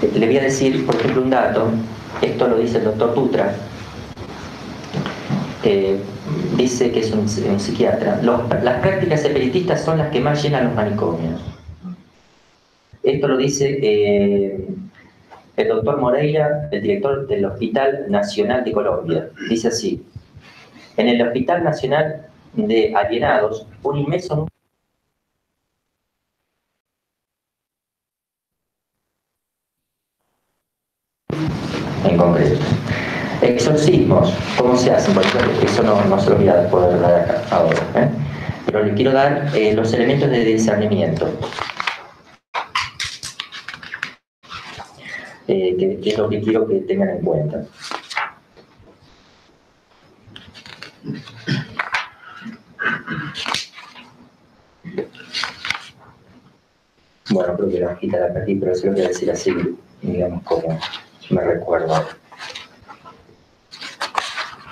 Le voy a decir, por ejemplo, un dato. Esto lo dice el doctor Dutra. Dice que es un psiquiatra. Las prácticas espiritistas son las que más llenan los manicomios. Esto lo dice el doctor Moreira, el director del Hospital Nacional de Colombia. Dice así: en el Hospital Nacional de Alienados, un inmenso número en concreto. Exorcismos, ¿cómo se hacen? Por ejemplo, eso no se lo voy a poder dar acá ahora, pero le quiero dar los elementos de discernimiento, que es lo que quiero que tengan en cuenta. Bueno, creo que la hojita la perdí, pero se lo voy a decir así, digamos, como me recuerdo.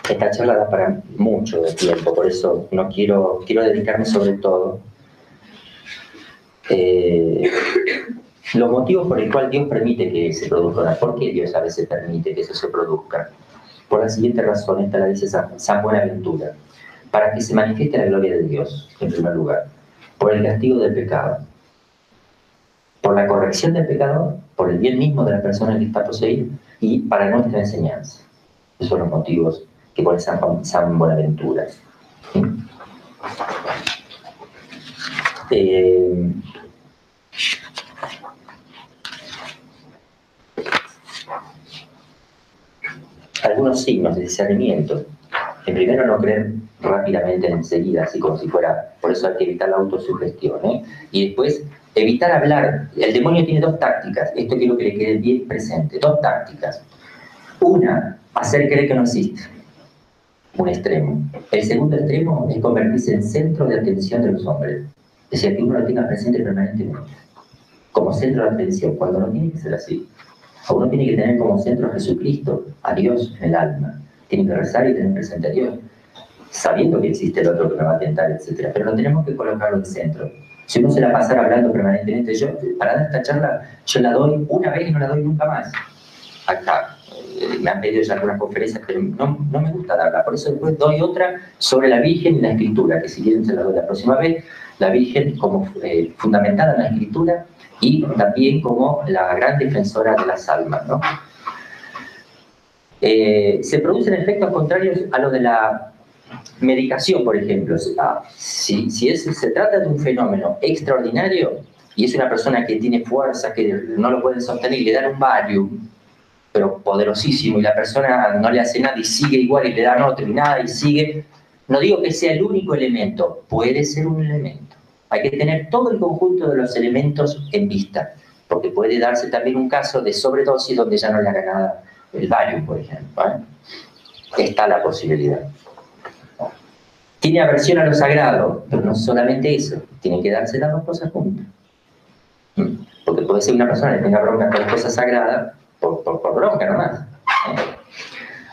Esta charla da para mucho de tiempo, por eso no quiero dedicarme sobre todo los motivos por el cual Dios permite que se produzca. ¿Por qué Dios a veces permite que eso se produzca? Por la siguiente razón, esta la dice San Buenaventura: para que se manifieste la gloria de Dios, en primer lugar, por el castigo del pecado, por la corrección del pecador, por el bien mismo de la persona que está poseída y para nuestra enseñanza. Esos son los motivos que pone San Buenaventura. ¿Sí? Algunos signos de discernimiento. En primero, no creer rápidamente enseguida, así como si fuera, por eso hay que evitar la autosugestión, y después evitar hablar. El demonio tiene dos tácticas, esto quiero que le quede bien presente, dos tácticas. Una, hacer creer que no existe, un extremo. El segundo extremo es convertirse en centro de atención de los hombres, es decir, que uno lo tenga presente permanentemente, como centro de atención, cuando no tiene que ser así. Uno tiene que tener como centro a Jesucristo, a Dios en el alma. Tiene que rezar y tener presente a Dios, sabiendo que existe el otro que me va a tentar, etc. Pero no tenemos que colocarlo en centro. Si uno se la pasara hablando permanentemente, yo para dar esta charla, yo la doy una vez y no la doy nunca más. Acá me han pedido ya algunas conferencias, pero no me gusta darla. Por eso después doy otra sobre la Virgen y la Escritura, que si quieren se la doy la próxima vez. La Virgen como fundamentada en la Escritura y también como la gran defensora de las almas, ¿no? Se producen efectos contrarios a lo de la medicación, por ejemplo. Si se trata de un fenómeno extraordinario y es una persona que tiene fuerza, que no lo pueden sostener y le dan un Valium, pero poderosísimo, y la persona no le hace nada y sigue igual y le dan otro y nada y sigue, no digo que sea el único elemento, puede ser un elemento. Hay que tener todo el conjunto de los elementos en vista, porque puede darse también un caso de sobredosis donde ya no le haga nada el Valium, por ejemplo. Está la posibilidad. Tiene aversión a lo sagrado, pero no solamente eso, tienen que darse las dos cosas juntas. Porque puede ser una persona que tenga bronca con las cosas sagradas, por bronca nomás.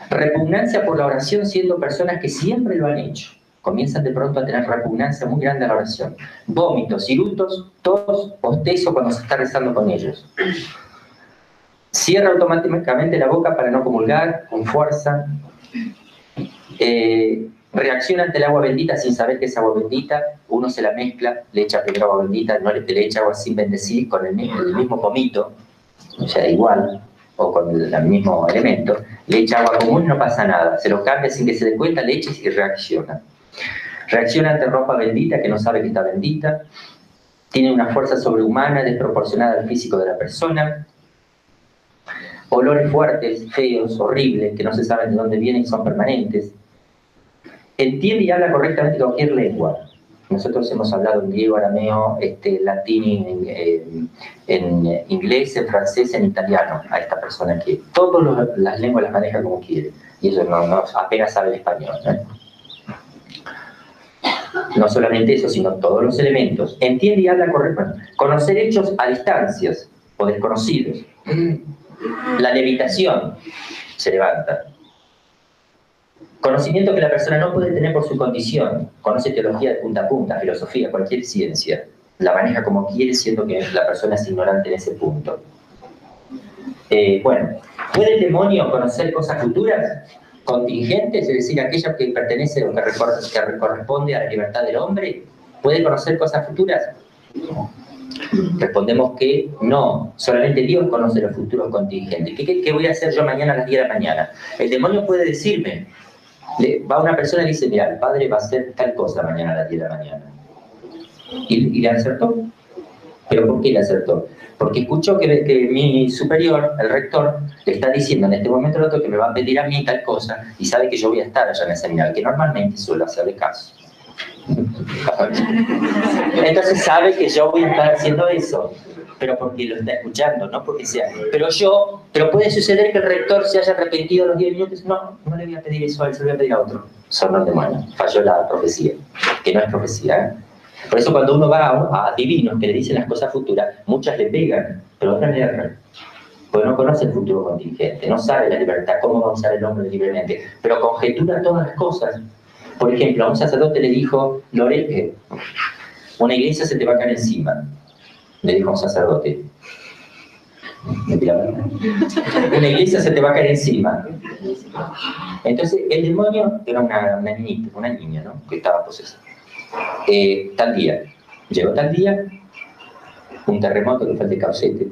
Repugnancia por la oración siendo personas que siempre lo han hecho. Comienzan de pronto a tener repugnancia muy grande a la oración. Vómitos, eructos, tos, bostezo cuando se está rezando con ellos. Cierra automáticamente la boca para no comulgar, con fuerza. Reacciona ante el agua bendita sin saber que es agua bendita. Uno se la mezcla, le echa primero agua bendita, no le echa agua sin bendecir con el mismo pomito, o sea, igual, o con el mismo elemento. Le echa agua común, no pasa nada. Se lo cambia sin que se dé cuenta, le echa y reacciona. Reacciona ante ropa bendita que no sabe que está bendita. Tiene una fuerza sobrehumana desproporcionada al físico de la persona. Olores fuertes, feos, horribles, que no se saben de dónde vienen y son permanentes. Entiende y habla correctamente cualquier lengua. Nosotros hemos hablado en griego, arameo, latín, en inglés, en francés, en italiano, a esta persona que todas las lenguas las maneja como quiere. Y eso no apenas sabe el español, No solamente eso, sino todos los elementos. Entiende y habla correctamente. Conocer hechos a distancias o desconocidos. La levitación se levanta. Conocimiento que la persona no puede tener por su condición. Conoce teología de punta a punta, filosofía, cualquier ciencia. La maneja como quiere, siendo que la persona es ignorante en ese punto. Bueno, ¿puede el demonio conocer cosas futuras, contingentes, es decir, aquellas que pertenecen o que corresponde a la libertad del hombre? ¿Puede conocer cosas futuras? Respondemos que no, solamente Dios conoce los futuros contingentes. ¿Qué voy a hacer yo mañana a las 10 de la mañana? El demonio puede decirme, va una persona y dice, mira, el padre va a hacer tal cosa mañana a las 10 de la mañana. Y le acertó. ¿Pero por qué le acertó? Porque escuchó que mi superior, el rector, le está diciendo en este momento al otro que me va a pedir a mí tal cosa y sabe que yo voy a estar allá en el seminario, que normalmente suelo hacerle caso. Entonces sabe que yo voy a estar haciendo eso, pero porque lo está escuchando, no porque sea. Pero puede suceder que el rector se haya arrepentido a los 10 minutos. No le voy a pedir eso a él, se lo voy a pedir a otro. Son los demonios. Falló la profecía, que no es profecía, ¿eh? Por eso cuando uno va a divinos que le dicen las cosas futuras, muchas le pegan, pero otras le erran. Porque no conoce el futuro contingente, no sabe la libertad, cómo va a usar el hombre libremente, pero conjetura todas las cosas. Por ejemplo, a un sacerdote le dijo, Lore, una iglesia se te va a caer encima, le dijo a un sacerdote. Una iglesia se te va a caer encima. Entonces, el demonio era una niña, ¿no? Que estaba posesa. Tal día, llegó tal día, un terremoto que fue el de Caucete,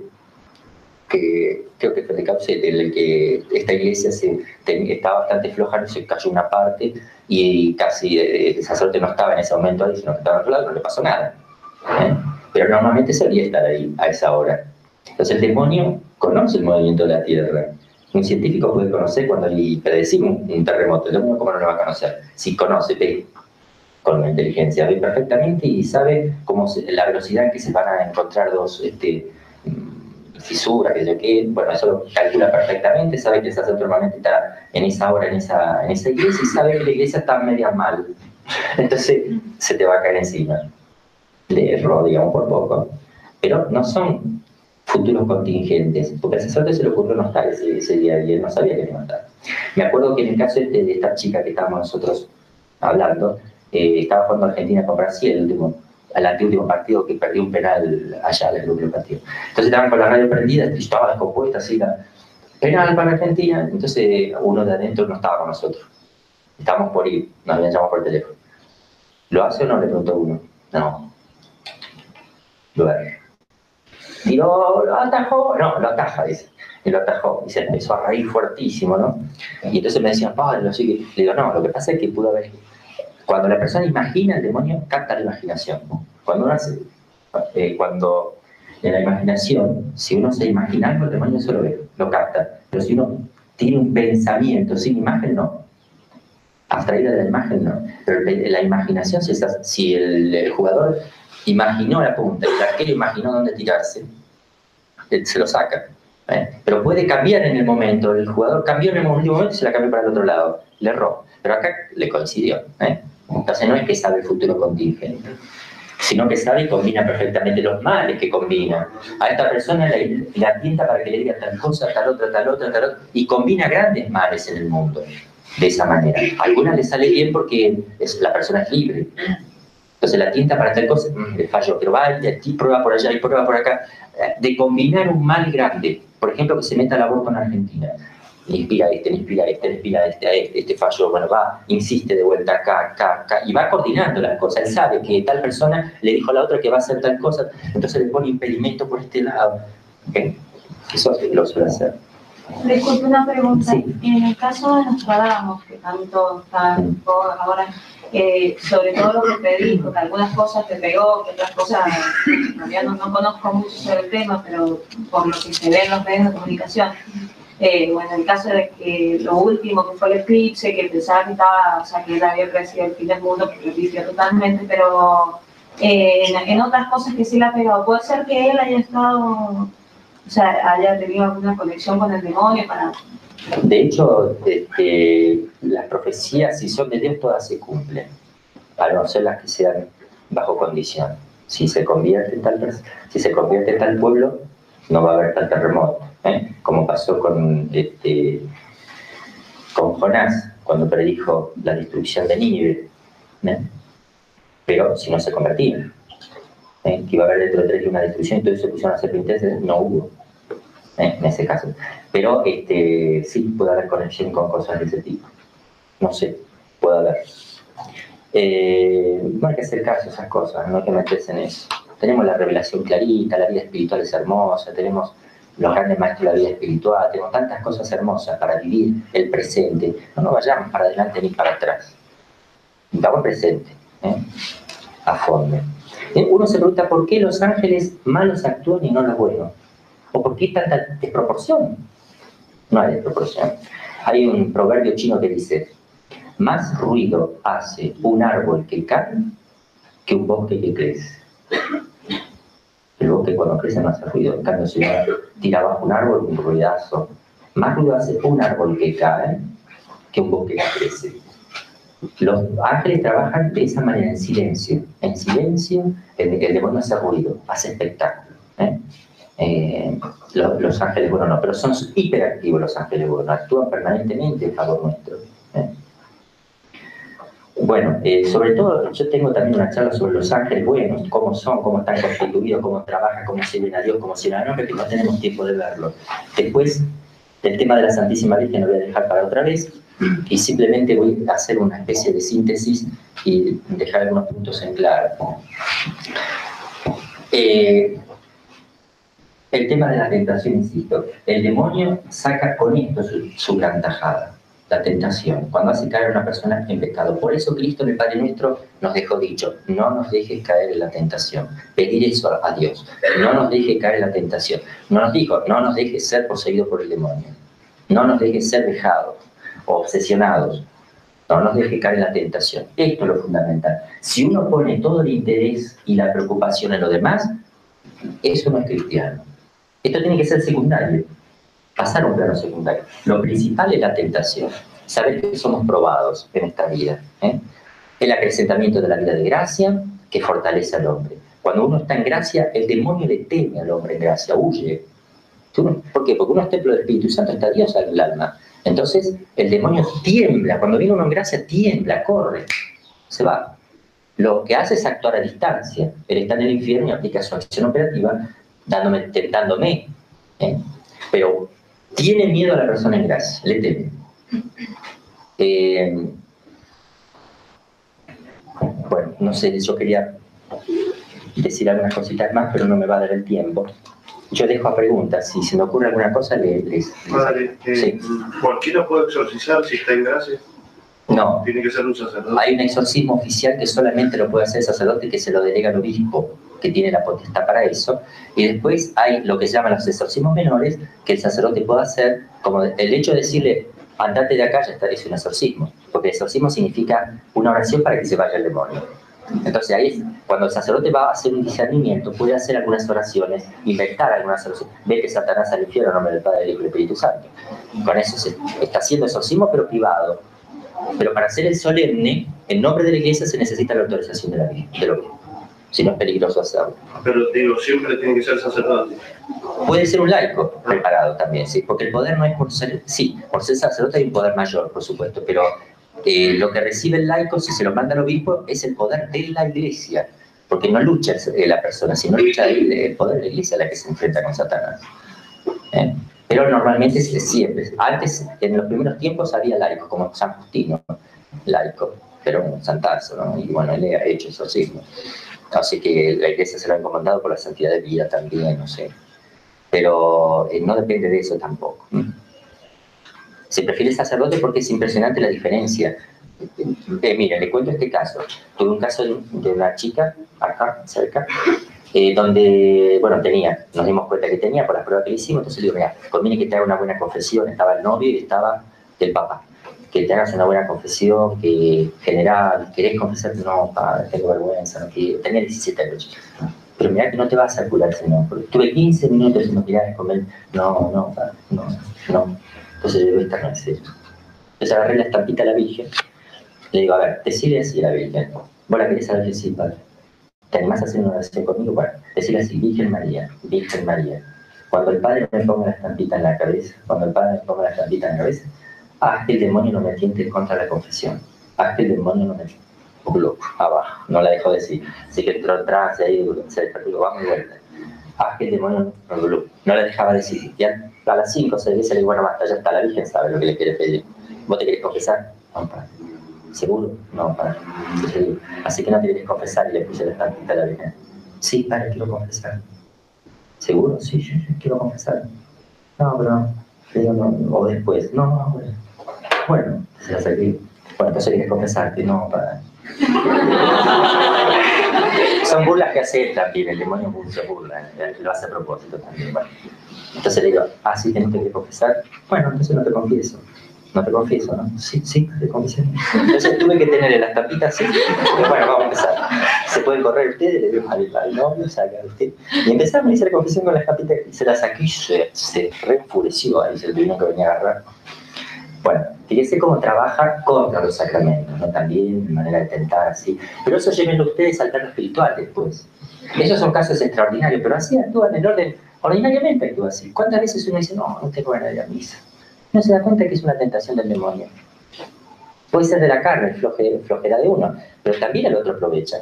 que creo que fue el de Caucete, en el que esta iglesia estaba bastante floja, no se cayó una parte y casi el sacerdote no estaba en ese momento ahí, sino que estaba en otro lado, no le pasó nada. Pero normalmente solía estar ahí a esa hora. Entonces el demonio conoce el movimiento de la Tierra. Un científico puede conocer cuando le predecimos un terremoto. El demonio, ¿cómo no lo va a conocer? Si conoce, ve con la inteligencia, ve perfectamente y sabe la velocidad en que se van a encontrar dos fisuras, que yo qué, bueno, eso lo calcula perfectamente, sabe que el sacerdote normalmente está en esa hora en esa iglesia y sabe que la iglesia está media mal. Entonces se te va a caer encima. Le erró, digamos, por poco. Pero no son futuros contingentes, porque al sacerdote se le ocurrió no estar ese día y él no sabía que no estar. Me acuerdo que en el caso de esta chica que estábamos nosotros hablando, estaba jugando Argentina con Brasil, el anteúltimo partido, que perdió un penal allá en el último partido. Entonces estaban con la radio prendida, y estaba descompuesta así, penal para Argentina. Entonces uno de adentro no estaba con nosotros. Estábamos por ir, nos habían llamado por teléfono. ¿Lo hace o no? Le preguntó uno. No. Lo hace. Tiró, lo atajó, no, lo ataja, dice. Y lo atajó, y se empezó a reír fuertísimo, ¿no? Y entonces me decían, padre, lo sigue. Le digo, no, lo que pasa es que pudo haber. Cuando la persona imagina, el demonio capta la imaginación. Cuando uno hace, cuando en la imaginación, si uno se imagina algo, el demonio se lo ve, lo capta. Pero si uno tiene un pensamiento sin imagen, no. Abstraída de la imagen, no. Pero la imaginación, si el jugador imaginó la punta y el arquero imaginó dónde tirarse, se lo saca. Pero puede cambiar en el momento. El jugador cambió en el último momento y se la cambió para el otro lado. Le erró. Pero acá le coincidió. Entonces no es que sabe el futuro contingente, sino que sabe y combina perfectamente los males que combina. A esta persona la tienta para que le diga tal cosa, tal otra, y combina grandes males en el mundo de esa manera. A algunas le sale bien porque la persona es libre. Entonces la tienta para tal cosa, le falló, pero va y aquí prueba por allá y prueba por acá. De combinar un mal grande, por ejemplo, que se meta el aborto en Argentina. Inspira este falló, bueno, va, insiste de vuelta acá, y va coordinando las cosas. Él sabe que tal persona le dijo a la otra que va a hacer tal cosa, entonces le pone impedimento por este lado. ¿Okay? Eso lo suele hacer. Disculpe una pregunta. Sí. En el caso de Nostradamus, que tanto está ahora, sobre todo lo que te dijo, que algunas cosas te pegó, que otras cosas, todavía no conozco mucho sobre el tema, pero por lo que se ve en los medios de comunicación, bueno, en el caso de que lo último que fue el eclipse, que pensaba que estaba, o sea, que él había predecido el fin del mundo, que lo vivió totalmente, pero en otras cosas que sí le ha pegado, puede ser que él haya estado, o sea, haya tenido alguna conexión con el demonio para... De hecho, las profecías, si son de Dios, todas se cumplen, a no ser las que sean bajo condición. Si se convierte en tal pueblo, no va a haber tal terremoto, como pasó con Jonás, cuando predijo la destrucción de Nínive, pero si no se convertían, que iba a haber dentro de 3 días una destrucción, entonces se pusieron a hacer penitencias, no hubo. en ese caso. Pero sí puede haber conexión con cosas de ese tipo. No sé, puede haber. No hay que hacer caso a esas cosas, no hay que meterse en eso. Tenemos la revelación clarita, la vida espiritual es hermosa, tenemos los grandes maestros de la vida espiritual, tenemos tantas cosas hermosas para vivir el presente. No nos vayamos para adelante ni para atrás. Vamos al presente, a fondo. Uno se pregunta por qué los ángeles malos actúan y no los buenos. ¿O por qué tanta desproporción? No hay desproporción. Hay un proverbio chino que dice: más ruido hace un árbol que cae que un bosque que crece. El bosque cuando crece no hace ruido, en cambio si uno tira abajo un árbol, un ruidazo. Más ruido hace un árbol que cae que un bosque que crece. Los ángeles trabajan de esa manera, en silencio. En silencio, el demonio hace ruido, hace espectáculo. Los ángeles buenos no, pero son hiperactivos los ángeles buenos, actúan permanentemente en favor nuestro. Bueno, sobre todo yo tengo también una charla sobre los ángeles buenos, cómo son, cómo están constituidos, cómo trabajan, cómo sirven a Dios, cómo sirven a nombre, que no tenemos tiempo de verlo. Después, el tema de la Santísima Virgen lo voy a dejar para otra vez, y simplemente voy a hacer una especie de síntesis y dejar algunos puntos en claro. El tema de la tentación, insisto, el demonio saca con esto su gran tajada, la tentación, cuando hace caer a una persona en pecado. Por eso Cristo en el Padre Nuestro nos dejó dicho: no nos dejes caer en la tentación. Pedir eso a Dios, no nos dejes caer en la tentación. No nos dijo: no nos dejes ser poseídos por el demonio, no nos dejes ser dejados o obsesionados, no nos dejes caer en la tentación. Esto es lo fundamental. Si uno pone todo el interés y la preocupación en lo demás, eso no es cristiano. Esto tiene que ser secundario, pasar a un plano secundario. Lo principal es la tentación, saber que somos probados en esta vida. El acrecentamiento de la vida de gracia que fortalece al hombre. Cuando uno está en gracia, el demonio le teme al hombre en gracia, huye. ¿Por qué? Porque uno es templo del Espíritu Santo, está Dios en el alma. Entonces el demonio tiembla, cuando viene uno en gracia tiembla, corre, se va. Lo que hace es actuar a distancia. Él está en el infierno y aplica su acción operativa tentándome. Pero tiene miedo a la persona en gracia, le teme. Bueno, no sé, yo quería decir algunas cositas más, pero no me va a dar el tiempo. Yo dejo a preguntas, si se me ocurre alguna cosa, les Padre, sí. ¿Cualquiera puede exorcizar si está en gracia? No. Tiene que ser un sacerdote. Hay un exorcismo oficial que solamente lo puede hacer el sacerdote, que se lo delega al obispo, que tiene la potestad para eso. Y después hay lo que se llaman los exorcismos menores, que el sacerdote puede hacer, como el hecho de decirle: andate de acá, ya está, es un exorcismo. Porque el exorcismo significa una oración para que se vaya el demonio. Entonces ahí es cuando el sacerdote va a hacer un discernimiento, puede hacer algunas oraciones, inventar algunas oraciones. Ve que Satanás al infierno en nombre del Padre, del Hijo y del Espíritu Santo. Con eso se está haciendo exorcismo, pero privado. Pero para hacer el solemne, en nombre de la Iglesia, se necesita la autorización de la Virgen. Si no, es peligroso hacerlo. Pero digo, siempre tiene que ser sacerdote. Puede ser un laico preparado también, sí, porque el poder no es por ser... Sí, por ser sacerdote hay un poder mayor, por supuesto, pero lo que recibe el laico, si se lo manda al obispo, es el poder de la Iglesia, porque no lucha la persona, sino lucha el poder de la Iglesia la que se enfrenta con Satanás. Pero normalmente siempre. Antes, en los primeros tiempos, había laicos, como San Justino, laico, pero un santazo, ¿no? Y bueno, él ha hecho exorcismo. Así que la Iglesia se lo ha encomendado por la santidad de vida también, no sé. Pero no depende de eso tampoco. Se prefiere el sacerdote porque es impresionante la diferencia. Mira, le cuento este caso. Tuve un caso de una chica, acá, cerca, donde, bueno, nos dimos cuenta que tenía por las pruebas que le hicimos. Entonces le digo: mira, conviene que te haga una buena confesión. Estaba el novio y estaba el papá. Que te hagas una buena confesión, que general, ¿querés confesarte? No, padre, tengo vergüenza, no quiero. Tenía 17 años. Pero mirá que no te vas a curar, Señor. Porque tuve 15 minutos y no querías comer. No, padre, no. Entonces le digo: esta no es eso. Entonces agarré la estampita a la Virgen. Le digo: a ver, decile así a la Virgen. ¿Vos la querés saber? Sí, padre. ¿Te animás a hacer una oración conmigo? Bueno, decile así: Virgen María, Virgen María. Cuando el Padre me ponga la estampita en la cabeza, haz que el demonio no me tiente contra la confesión. Haz que el demonio no me tiente. Abajo, no la dejo decir. Así que entró atrás, ahí se despertó, vamos y vuelta. que el demonio no le dejaba decir. Ya a las 5 o 6 veces le digo, bueno, basta, ya está, la Virgen sabe lo que le quiere pedir. ¿Vos te querés confesar? No, padre. ¿Seguro? No, padre. Entonces le digo, así que no te querés confesar, y le puse la estampita a la Virgen. Sí, padre, quiero confesar. ¿Seguro? Sí, yo quiero confesar. No, pero le digo, no, o después. No, ahora. Bueno, se la saqué. Bueno, entonces querés confesarte. No, padre. Son burlas que hace él también, el demonio se burla, lo hace a propósito también. Bueno, entonces le digo, sí, que no te quieres confesar. Bueno, entonces no te confieso. No te confieso, ¿no? Sí, te confieso. Entonces tuve que tenerle las tapitas así. Bueno, vamos a empezar. ¿Se pueden correr ustedes? Le digo al novio, salga usted. Y empezamos a hacer la confesión con las tapitas y se las saqué y se reenfureció. Ahí se le tuvieron que venir a agarrar. Bueno, fíjense cómo trabaja contra los sacramentos, ¿no? También de manera de tentar así. Pero eso llévenlo ustedes al plano espiritual después. Esos son casos extraordinarios, pero así actúan en orden, ordinariamente actúa así. ¿Cuántas veces uno dice, no tengo ganas de ir a misa? No se da cuenta que es una tentación del demonio. Puede ser de la carne, flojera de uno, pero también el otro aprovecha.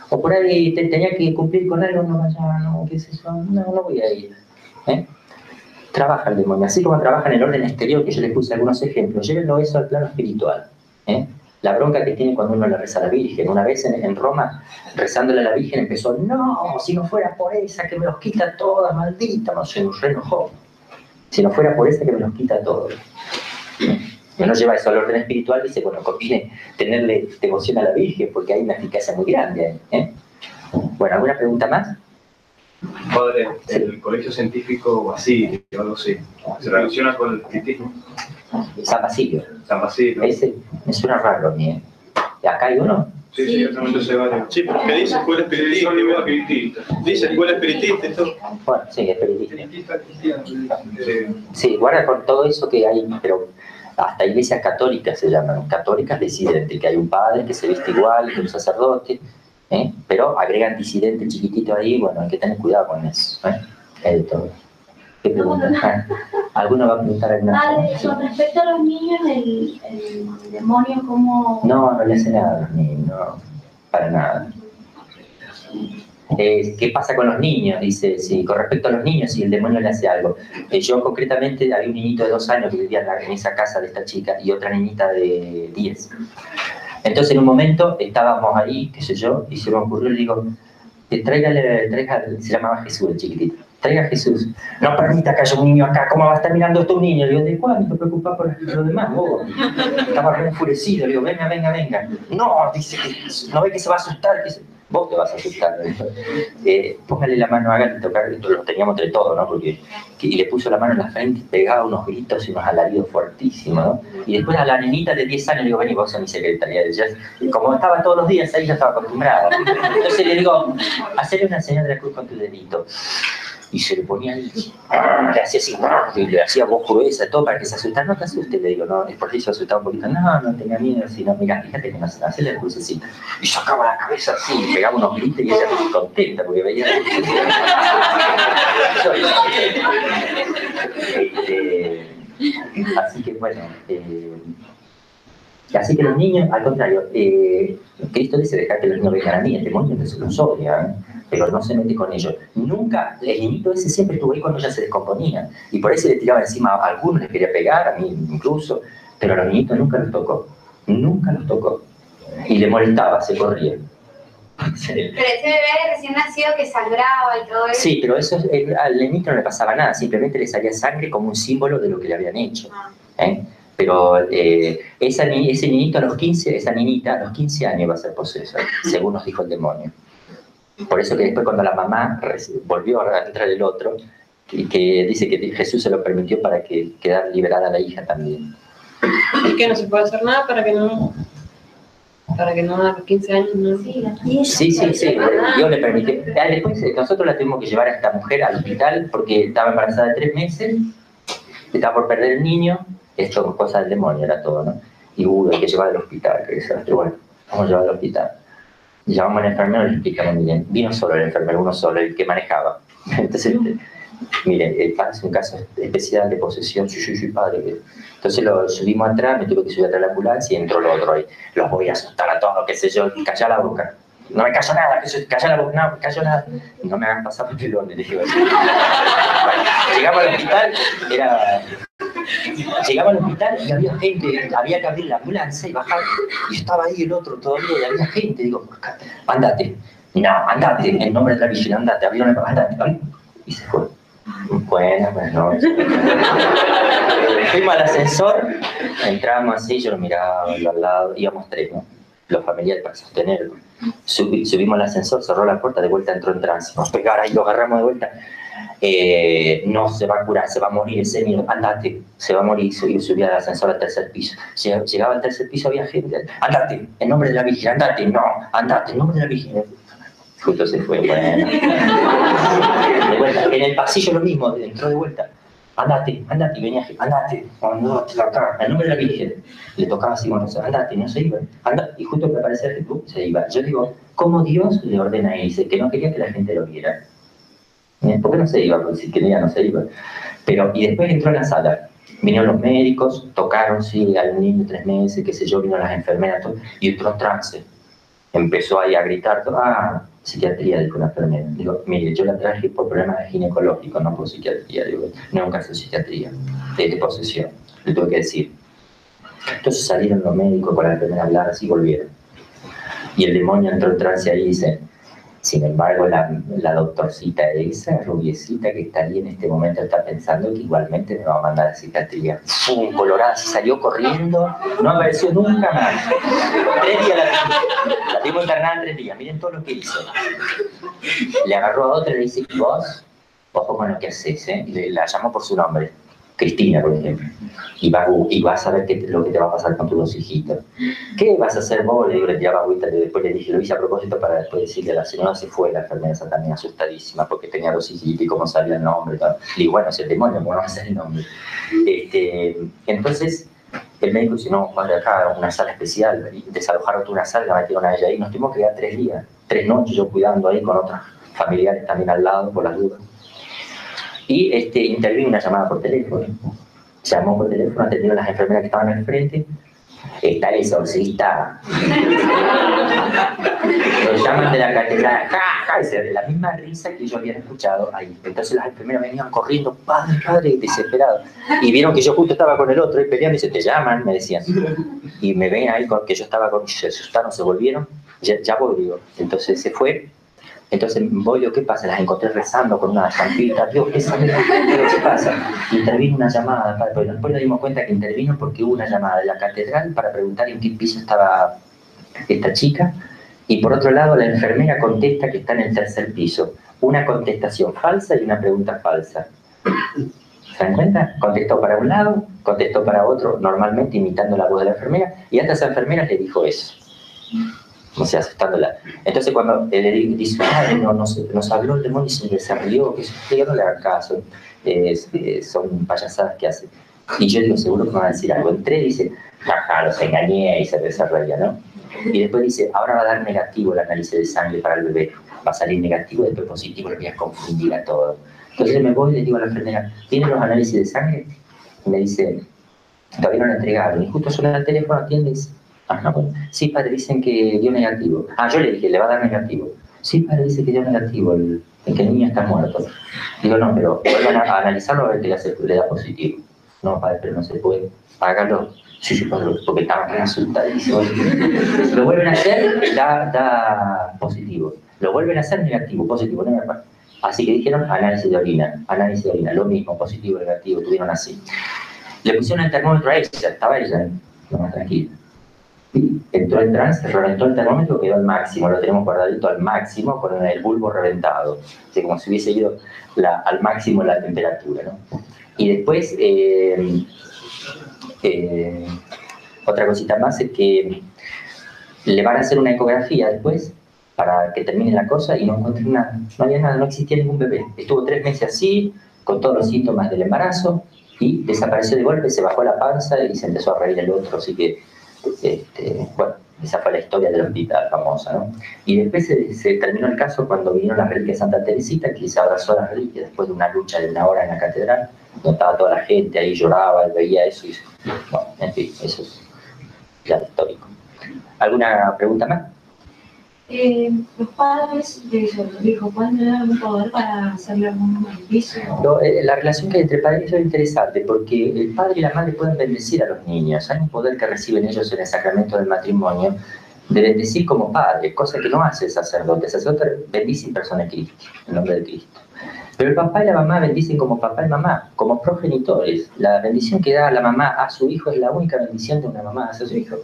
O por ahí tenía que cumplir con algo, no vaya, no, qué sé yo, no voy a ir. Trabaja el demonio, así como trabaja en el orden exterior, que yo les puse algunos ejemplos, llévenlo eso al plano espiritual. La bronca que tiene cuando uno le reza a la Virgen. Una vez en Roma, rezándole a la Virgen, empezó, no, si no fuera por esa que me los quita todas, maldita, no se reenojó. Si no fuera por esa que me los quita todos. Uno lleva eso al orden espiritual y dice, bueno, conviene tenerle devoción a la Virgen, porque hay una eficacia muy grande. Bueno, ¿alguna pregunta más? Padre, el colegio científico Basílio, o algo así, ¿se relaciona con el espiritismo? San Basilio. San Basilio. Ese me suena raro a mí. ¿Acá hay uno? Sí, yo también lo sé varios. Sí, pero ¿qué dice escuela espiritista? Dice escuela espiritista y todo. Bueno, sí, espiritista. Espiritista cristiano. Sí, guarda con todo eso que hay, pero hasta iglesias católicas se llaman. Católicas disidentes, que hay un padre que se viste igual que un sacerdote. Pero agregan disidente chiquitito ahí, bueno, hay que tener cuidado con eso. Hay de todo. ¿Qué pregunta? ¿Alguno va a preguntar alguna cosa? Con respecto a los niños, el demonio, ¿cómo...? No le hace nada a los niños, no, para nada. ¿Qué pasa con los niños? Dice, sí, con respecto a los niños, si el demonio le hace algo. Yo concretamente, había un niñito de 2 años que vivía en esa casa de esta chica y otra niñita de 10. Entonces en un momento estábamos ahí, qué sé yo, y se me ocurrió, le digo, traiga, se llamaba Jesús el chiquitito, traiga a Jesús, no permita que haya un niño acá, ¿cómo va a estar mirando esto un niño? Le digo, ¿de cuándo te preocupas por los demás, bobo? Estaba re enfurecido, le digo, venga. No, dice, no ve que se va a asustar, dice, vos te vas a asustar. Póngale la mano, hágale tocar, esto lo teníamos entre todos, ¿no? Y le puso la mano en la frente y pegaba unos gritos y unos alaridos fuertísimos, ¿no? Y después a la nenita de 10 años le digo, vení, vos sos mi secretaria. Como estaba todos los días ahí, ya estaba acostumbrada. Entonces le digo, hacele una señal de la cruz con tu dedito. Y se le ponía ahí, le hacía así, y le hacía voz gruesa, todo para que se asustara. No te asustes, le digo, no, es porque se asustaba un poquito. No tenga miedo, sino, mira, fíjate que no se hace la crucecita. Y sacaba la cabeza así, pegaba unos gritos y ella muy contenta porque veía la crucecita. Así que bueno, así que los niños, al contrario, Cristo dice, dejar que los niños vengan a mí, el demonio entonces los odia, pero no se mete con ellos. Nunca, el niñito ese siempre estuvo ahí cuando ya se descomponía, y por eso le tiraba encima a algunos, les quería pegar, a mí incluso, pero a los niñitos nunca los tocó, y le molestaba, se corría. Pero ese bebé recién nacido que sangraba y todo eso. Sí, pero eso al niñito no le pasaba nada, simplemente le salía sangre como un símbolo de lo que le habían hecho. Pero ese niñito a los 15, esa niñita a los 15 años va a ser posesa, según nos dijo el demonio. Por eso que después cuando la mamá volvió a entrar el otro, que dice que Jesús se lo permitió para que quedara liberada la hija también. ¿Y que no se puede hacer nada para que no a los 15 años no? Sí, Dios le permitió. Después nosotros la tuvimos que llevar a esta mujer al hospital porque estaba embarazada de 3 meses, estaba por perder el niño, esto es cosa del demonio, era todo, ¿no? Y hay que llevar al hospital, que desastre. Bueno, vamos a llevar al hospital. Llamamos al enfermero y le explicamos muy bien. Vino solo el enfermero, uno solo, el que manejaba. Entonces, mire, es un caso especial de posesión, sí, padre. Entonces lo subimos atrás, me tuve que subir atrás a la ambulancia y entró el otro ahí. Los voy a asustar a todos, qué sé yo, callá la boca. no me cayó nada, cayó la boca, no me cayó nada. No me hagan pasar por pelón, le dije. Llegamos al hospital, llegaba al hospital y había gente, había que abrir la ambulancia y bajar, y estaba ahí el otro todavía, y había gente, digo, andate, no, andate, en nombre de la vigila, andate, andate, y se fue. Bueno, fuimos al ascensor, entramos así, yo lo miraba al lado, íbamos 3, ¿no? Los familiares para sostenerlo. Subimos al ascensor, cerró la puerta, de vuelta entró en trance. Nos pegaron ahí, lo agarramos de vuelta. No se va a curar, se va a morir ese niño, andate, se va a morir. Y subía al ascensor al 3er piso. Llegaba al 3er piso, había gente, andate, en nombre de la Virgen, andate, no, andate, en nombre de la Virgen. Justo se fue, bueno. De vuelta, en el pasillo lo mismo, entró de vuelta. Andate, venía, andate, acá, en nombre de la Virgen. Le tocaba así con los andate, no se iba. Y justo que aparecía Jesús, se iba. Yo digo, ¿cómo Dios le ordena a él? Dice que no quería que la gente lo viera. ¿Por qué no se iba? Porque si quería no se iba. Pero, y después entró en la sala. Vinieron los médicos, tocaron, sí, al niño de 3 meses, qué sé yo, vino las enfermeras, todo, y entró en trance. Empezó ahí a gritar, psiquiatría, dijo una enfermera. Digo, mire, yo la traje por problemas ginecológicos, no por psiquiatría. Digo, no es un caso de psiquiatría, de posesión. Le tuve que decir. Entonces salieron los médicos con la enfermera a hablar, así volvieron. Y el demonio entró en trance ahí y dice, sin embargo, la doctorcita esa, rubiecita que está ahí en este momento, está pensando que igualmente me va a mandar a psiquiatría. ¡Pum! Colorada, se salió corriendo, no apareció nunca más. 3 días la tuvimos internada 3 días, miren todo lo que hizo. Le agarró a otra y le dice, vos, ojo con lo que haces, ¿eh? Y la llamó por su nombre, Cristina, por ejemplo. Y vas a ver lo que te va a pasar con tus 2 hijitos. ¿Qué vas a hacer vos? Le digo, le tiraba agüita, después le dije, lo hice a propósito para después decirle a la señora, se fue la enfermera esa también asustadísima, porque tenía 2 hijitos y cómo salía el nombre y todo. Le digo, bueno, es el demonio, ¿cómo no va a ser el nombre? Entonces, el médico dice, no, padre, acá una sala especial, y desalojaron toda una sala, la metieron a ella ahí, nos tuvimos que quedar 3 días, 3 noches yo cuidando ahí con otros familiares también al lado, por las dudas. Y intervino una llamada por teléfono. Llamó por teléfono, atendieron las enfermeras que estaban al frente. Está el exorcista. Lo llaman de la catedral. ¡Ja, ja! Y la misma risa que yo había escuchado ahí. Entonces las enfermeras venían corriendo, padre, desesperados. Y vieron que yo justo estaba con el otro y peleando y dice, te llaman, me decían. Y me ven ahí que yo estaba con ellos, se asustaron, se volvieron. Ya voy, digo. Entonces se fue. Entonces voy, digo, ¿qué pasa? Las encontré rezando con una champita. Dios, ¿qué pasa? Intervino una llamada, pero después nos dimos cuenta que intervino porque hubo una llamada de la catedral para preguntar en qué piso estaba esta chica. Y por otro lado, la enfermera contesta que está en el 3er piso. Una contestación falsa y una pregunta falsa. ¿Se dan cuenta? Contestó para un lado, contestó para otro, normalmente imitando la voz de la enfermera. Y a estas enfermeras le dijo eso. O sea, asustándola. Entonces cuando él dice, nos habló el demonio y se rió, que no le hagan caso, son payasadas que hacen. Y yo digo, seguro que me van a decir algo. Entré y dice, jaja, los engañé, y se desarrolla, ¿no? Y después dice, ahora va a dar negativo el análisis de sangre para el bebé. Va a salir negativo y después positivo, lo voy a confundir a todo. Entonces me voy y le digo a la enfermera, ¿tienen los análisis de sangre? Y me dice, todavía no lo entregaron. Y justo suena el teléfono, atiende y dice, bueno. Sí, padre, dicen que dio negativo. Yo le dije, le va a dar negativo. Sí, padre, dice que dio negativo, el que el niño está muerto. Digo, no, pero vuelvan a analizarlo a ver que le da positivo. No, padre, pero no se puede. Hágalo. Sí, padre, porque estaba tan asustadísimo. Lo vuelven a hacer, da positivo. Lo vuelven a hacer, negativo, positivo, negativo. Así que dijeron, análisis de orina, lo mismo, positivo, negativo, tuvieron así. Le pusieron el termómetro a ella, estaba ella, lo más tranquila. Y entró en trance, reventó el termómetro, quedó al máximo, lo tenemos guardadito al máximo con el bulbo reventado, así como si hubiese ido al máximo la temperatura, ¿no? Y después, otra cosita más es que le van a hacer una ecografía después para que termine la cosa y no encontré nada, no había nada, no existía ningún bebé. Estuvo 3 meses así, con todos los síntomas del embarazo, y desapareció de golpe, se bajó la panza y se empezó a reír el otro, así que bueno, esa fue la historia del hospital famosa, ¿no? Y después se terminó el caso cuando vinieron las reliquias de Santa Teresita, que se abrazó a las reliquias después de una lucha de 1 hora en la catedral, donde estaba toda la gente ahí, lloraba, veía eso, y bueno, en fin, eso es ya histórico. ¿Alguna pregunta más? Los padres de los hijos pueden tener algún poder para hacerle algún beneficio. No, la relación que hay entre padres es interesante porque el padre y la madre pueden bendecir a los niños. Hay un poder que reciben ellos en el sacramento del matrimonio de bendecir como padre, cosa que no hace el sacerdote. El sacerdote bendice en persona de Cristo, en nombre de Cristo. Pero el papá y la mamá bendicen como papá y mamá, como progenitores. La bendición que da la mamá a su hijo es la única bendición de una mamá hacia su hijo.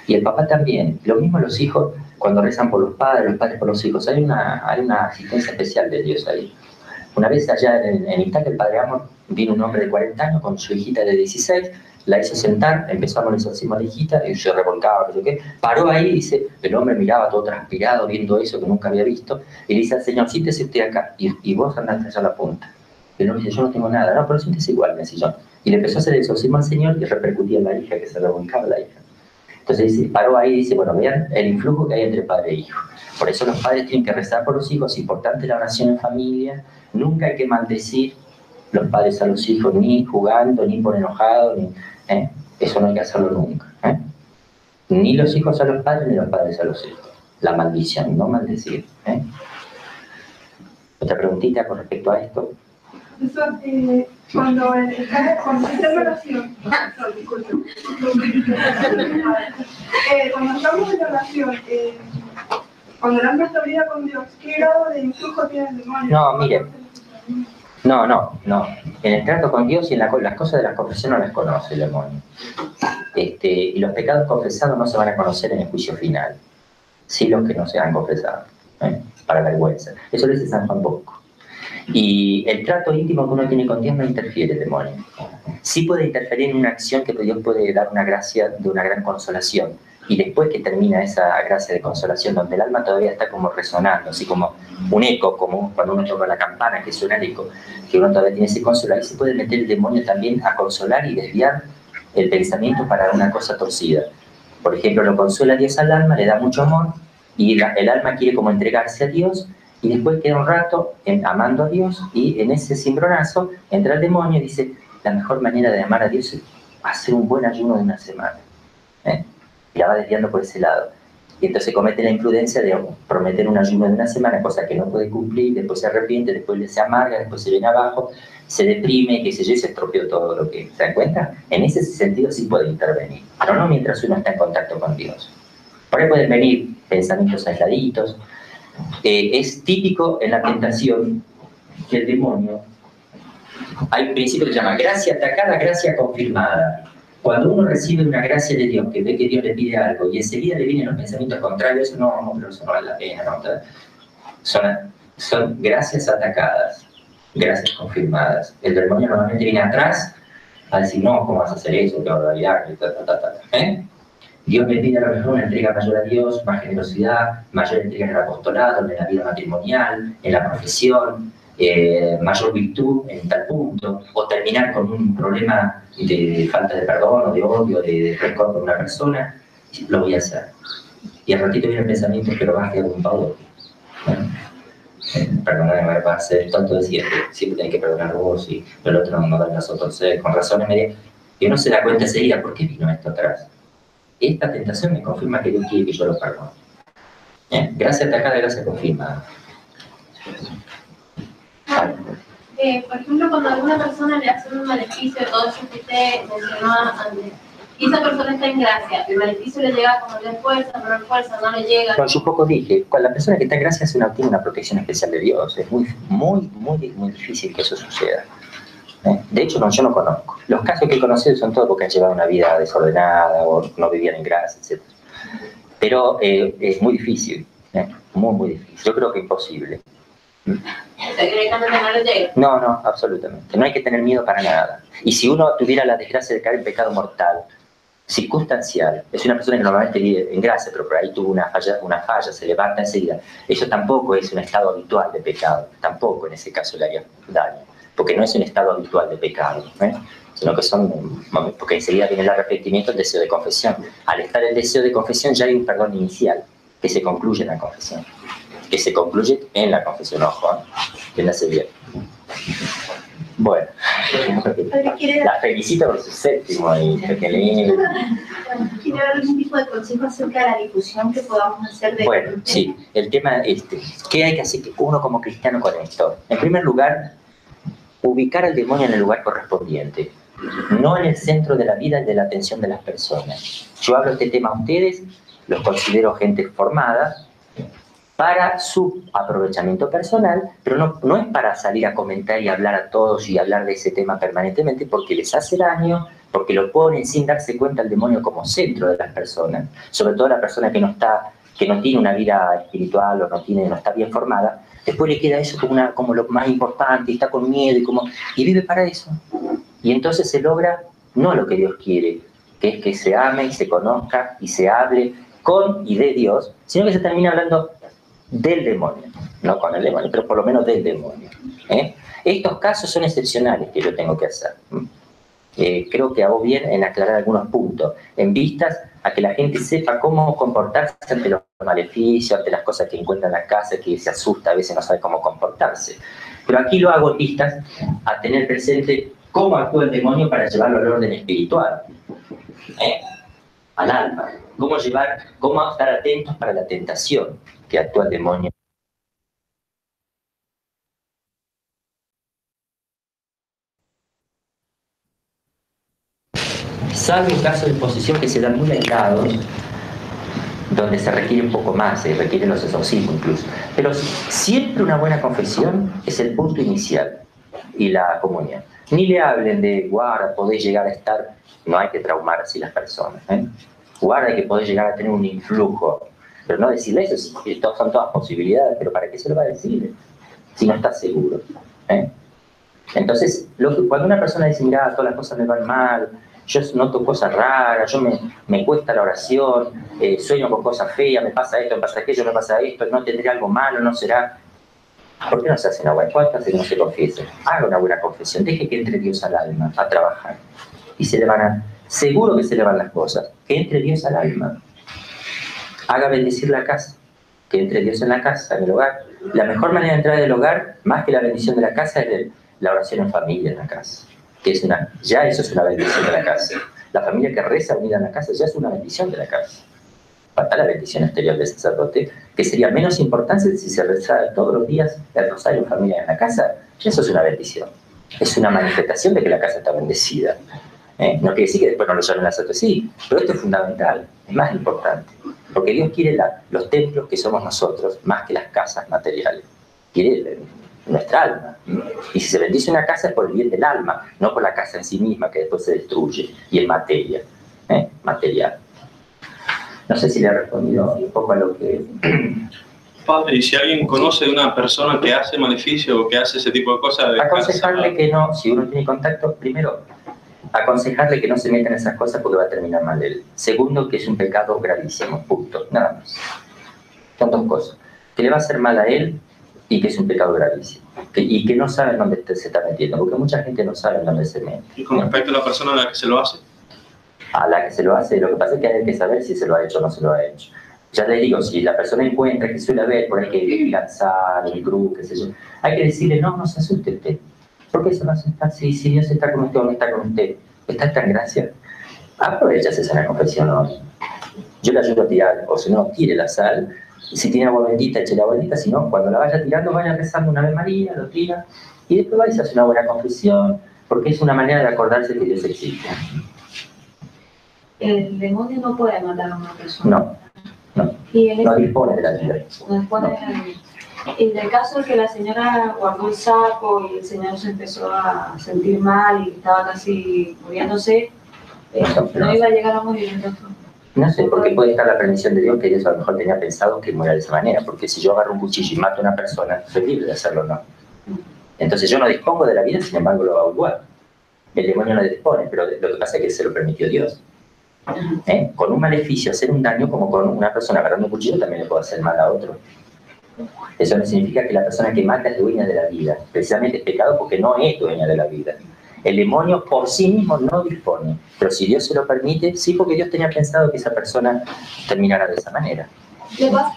Y el papá también. Lo mismo los hijos cuando rezan por los padres por los hijos. Hay una asistencia especial de Dios ahí. Una vez allá en Italia, el padre Amor, vino un hombre de 40 años con su hijita de 16, la hizo sentar, empezamos el exorcismo a la hijita, y se revolcaba, no sé qué, paró ahí, dice, el hombre miraba todo transpirado, viendo eso que nunca había visto, y le dice al Señor, siéntese usted acá, y vos andaste allá a la punta. Y el hombre dice, yo no tengo nada, no, pero siéntese igual en el sillón. Y le empezó a hacer el exorcismo al Señor y repercutía en la hija, que se revolcaba la hija. Entonces dice, paró ahí y dice, bueno, vean el influjo que hay entre padre e hijo. Por eso los padres tienen que rezar por los hijos, es importante la oración en familia, nunca hay que maldecir los padres a los hijos, ni jugando, ni por enojado, ni, eso no hay que hacerlo nunca. Ni los hijos a los padres, ni los padres a los hijos. La maldición, no maldecir. Otra preguntita con respecto a esto. Eso, cuando estás en oración, cuando estamos en oración, cuando le han puesto vida con Dios, ¿qué grado de influjo tiene el demonio? No, mire. No. En el trato con Dios y en las cosas de la confesión no las conoce el demonio. Y los pecados confesados no se van a conocer en el juicio final. Sí los que no se han confesado, para vergüenza. Eso lo dice San Juan Bosco. Y el trato íntimo que uno tiene con Dios no interfiere el demonio. Sí puede interferir en una acción que Dios puede dar una gracia de una gran consolación. Y después que termina esa gracia de consolación, donde el alma todavía está como resonando, así como un eco, como cuando uno toca la campana, que suena el eco, que uno todavía tiene ese consuelo, ahí se puede meter el demonio también a consolar y desviar el pensamiento para una cosa torcida. Por ejemplo, lo consuela Dios al alma, le da mucho amor, y el alma quiere como entregarse a Dios, y después queda un rato amando a Dios, y en ese cimbronazo entra el demonio y dice, la mejor manera de amar a Dios es hacer un buen ayuno de una semana. Y la va desviando por ese lado. Y entonces comete la imprudencia de prometer un ayuno de una semana, cosa que no puede cumplir, después se arrepiente, después se amarga, después se viene abajo, se deprime, que se estropeó todo lo que... ¿Se dan cuenta? En ese sentido sí puede intervenir, pero no mientras uno está en contacto con Dios. Por ahí pueden venir pensamientos aisladitos. Es típico en la tentación que el demonio... Hay un principio que se llama gracia atacada, gracia confirmada. Cuando uno recibe una gracia de Dios, que ve que Dios le pide algo, y enseguida le vienen los pensamientos contrarios, pero eso no vale la pena, ¿no? Son gracias atacadas, gracias confirmadas. El demonio normalmente viene atrás a decir, no, ¿cómo vas a hacer eso? ¿Qué barbaridad? Dios me pide a lo mejor una entrega mayor a Dios, más generosidad, mayor entrega en el apostolado, en la vida matrimonial, en la profesión, mayor virtud en tal punto, o terminar con un problema de falta de perdón o de odio, de rencor con una persona, lo voy a hacer. Y al ratito viene el pensamiento que lo vas a quedar un pavo. Perdóname, va a ser tanto de siempre tenés que perdonar vos y el otro no da las otras con razones medias. Y uno se da cuenta enseguida, ¿por qué vino esto atrás? Esta tentación me confirma que Dios quiere que yo lo perdone. Gracia atacada, gracia confirmada. Por ejemplo, cuando a alguna persona le hacen un maleficio, todo eso que usted mencionó antes, y esa persona está en gracia, el maleficio le llega como de fuerza, no le llega. Bueno, yo un poco dije, cuando la persona que está en gracia tiene una protección especial de Dios. Es muy difícil que eso suceda. De hecho, yo no conozco. Los casos que he conocido son todos porque han llevado una vida desordenada o no vivían en gracia, etc. Pero es muy difícil, muy difícil. Yo creo que imposible. No, absolutamente. No hay que tener miedo para nada. Y si uno tuviera la desgracia de caer en pecado mortal, circunstancial, es una persona que normalmente vive en gracia, pero por ahí tuvo una falla, se levanta enseguida. Eso tampoco es un estado habitual de pecado. Tampoco en ese caso le haría daño. Porque no es un estado habitual de pecado, sino que porque enseguida viene el arrepentimiento, el deseo de confesión. Al estar el deseo de confesión ya hay un perdón inicial que se concluye en la confesión. Que se concluye en la confesión, ojo, que nace bien. Bueno. La felicito por su séptimo y qué lindo. ¿Quiere dar algún tipo de consejo acerca de la difusión que podamos hacer de Bueno, sí, el tema ¿qué hay que hacer uno como cristiano con esto? En primer lugar, ubicar al demonio en el lugar correspondiente, no en el centro de la vida y de la atención de las personas. Yo hablo este tema a ustedes, los considero gente formada, para su aprovechamiento personal, pero no es para salir a comentar y hablar a todos y hablar de ese tema permanentemente, porque les hace daño, porque lo ponen sin darse cuenta al demonio como centro de las personas, sobre todo la persona que no tiene una vida espiritual o no está bien formada, después le queda eso como lo más importante, y está con miedo y vive para eso. Y entonces se logra no lo que Dios quiere, que es que se ame y se conozca y se hable con y de Dios, sino que se termina hablando del demonio, no con el demonio, pero por lo menos del demonio. Estos casos son excepcionales que yo tengo que hacer. Creo que hago bien en aclarar algunos puntos, en vistas a que la gente sepa cómo comportarse ante los maleficios, ante las cosas que encuentra en la casa, que se asusta, a veces no sabe cómo comportarse. Pero aquí lo hago en vistas a tener presente cómo actúa el demonio para llevarlo al orden espiritual, al alma. Cómo estar atentos para la tentación que actúa el demonio. Salvo en caso de posesión que se dan muy aislados, donde se requiere un poco más, se requieren los exorcismos incluso. Pero siempre una buena confesión es el punto inicial y la comunión. Ni le hablen de guarda, podés llegar a estar, no hay que traumar así las personas. Guarda que podés llegar a tener un influjo, pero no decirle eso, son todas posibilidades, pero ¿para qué se lo va a decir si no está seguro? Entonces, cuando una persona dice, mira, todas las cosas me van mal, yo noto cosas raras, me cuesta la oración, sueño con cosas feas, me pasa esto, me pasa aquello, me pasa esto, no tendré algo malo, no será. ¿Por qué no se hace una buena? ¿Cuántas veces no se confiesa? Haga una buena confesión, deje que entre Dios al alma a trabajar. Y seguro que se le van las cosas. Que entre Dios al alma. Haga bendecir la casa. Que entre Dios en la casa, en el hogar. La mejor manera de entrar del hogar, más que la bendición de la casa, es la oración en familia en la casa. Ya eso es una bendición de la casa. La familia que reza unida en la casa ya es una bendición de la casa. Falta la bendición exterior del sacerdote, que sería menos importante si se rezara todos los días el rosario en familia en la casa. Eso es una bendición. Es una manifestación de que la casa está bendecida. No quiere decir que después no lo llamen a sacerdote, sí, pero esto es fundamental, es más importante. Porque Dios quiere los templos que somos nosotros, más que las casas materiales. Quiere nuestra alma. Y si se bendice una casa es por el bien del alma, no por la casa en sí misma, que después se destruye y es materia, material. No sé si le he respondido un poco a lo que... Padre, y si alguien conoce de una persona que hace maleficio o que hace ese tipo de cosas... Aconsejarle que no, si uno tiene contacto, primero, aconsejarle que no se meta en esas cosas porque va a terminar mal él. Segundo, que es un pecado gravísimo, punto, nada más. Son dos cosas. Que le va a hacer mal a él y que es un pecado gravísimo. Y que no sabe en dónde se está metiendo, porque mucha gente no sabe en dónde se mete. ¿Y con respecto a la persona a la que se lo hace? A la que se lo hace, lo que pasa es que hay que saber si se lo ha hecho o no se lo ha hecho. Ya les digo, si la persona encuentra que suele haber por ahí que lanzar, el grupo, qué sé yo, hay que decirle, no se asuste usted. ¿Por qué se va a asustar? Si Dios está con usted o no está con usted, está tan gracia. Aprovecha esa sana confesión hoy. Yo le ayudo a tirar, o si no, tire la sal. Si tiene agua bendita, eche la agua bendita. Si no, cuando la vaya tirando, vaya rezando una Ave María, lo tira. Y después vaya a hacer una buena confesión, porque es una manera de acordarse que Dios existe. El demonio no puede matar a una persona. No dispone de la vida. No dispone de la vida. En el caso de que la señora guardó el saco y el señor se empezó a sentir mal y estaba casi muriéndose, no iba a llegar a morir entonces. No sé, porque puede estar la permisión de Dios que Dios a lo mejor tenía pensado que muera de esa manera, porque si yo agarro un cuchillo y mato a una persona, soy libre de hacerlo, ¿no? Entonces yo no dispongo de la vida, sin embargo lo hago igual. El demonio no le dispone, pero lo que pasa es que se lo permitió Dios. Con un maleficio hacer un daño, como con una persona agarrando un cuchillo, también le puede hacer mal a otro. Eso no significa que la persona que mata es dueña de la vida. Precisamente es pecado porque no es dueña de la vida. El demonio por sí mismo no dispone, pero si Dios se lo permite, sí, porque Dios tenía pensado que esa persona terminara de esa manera.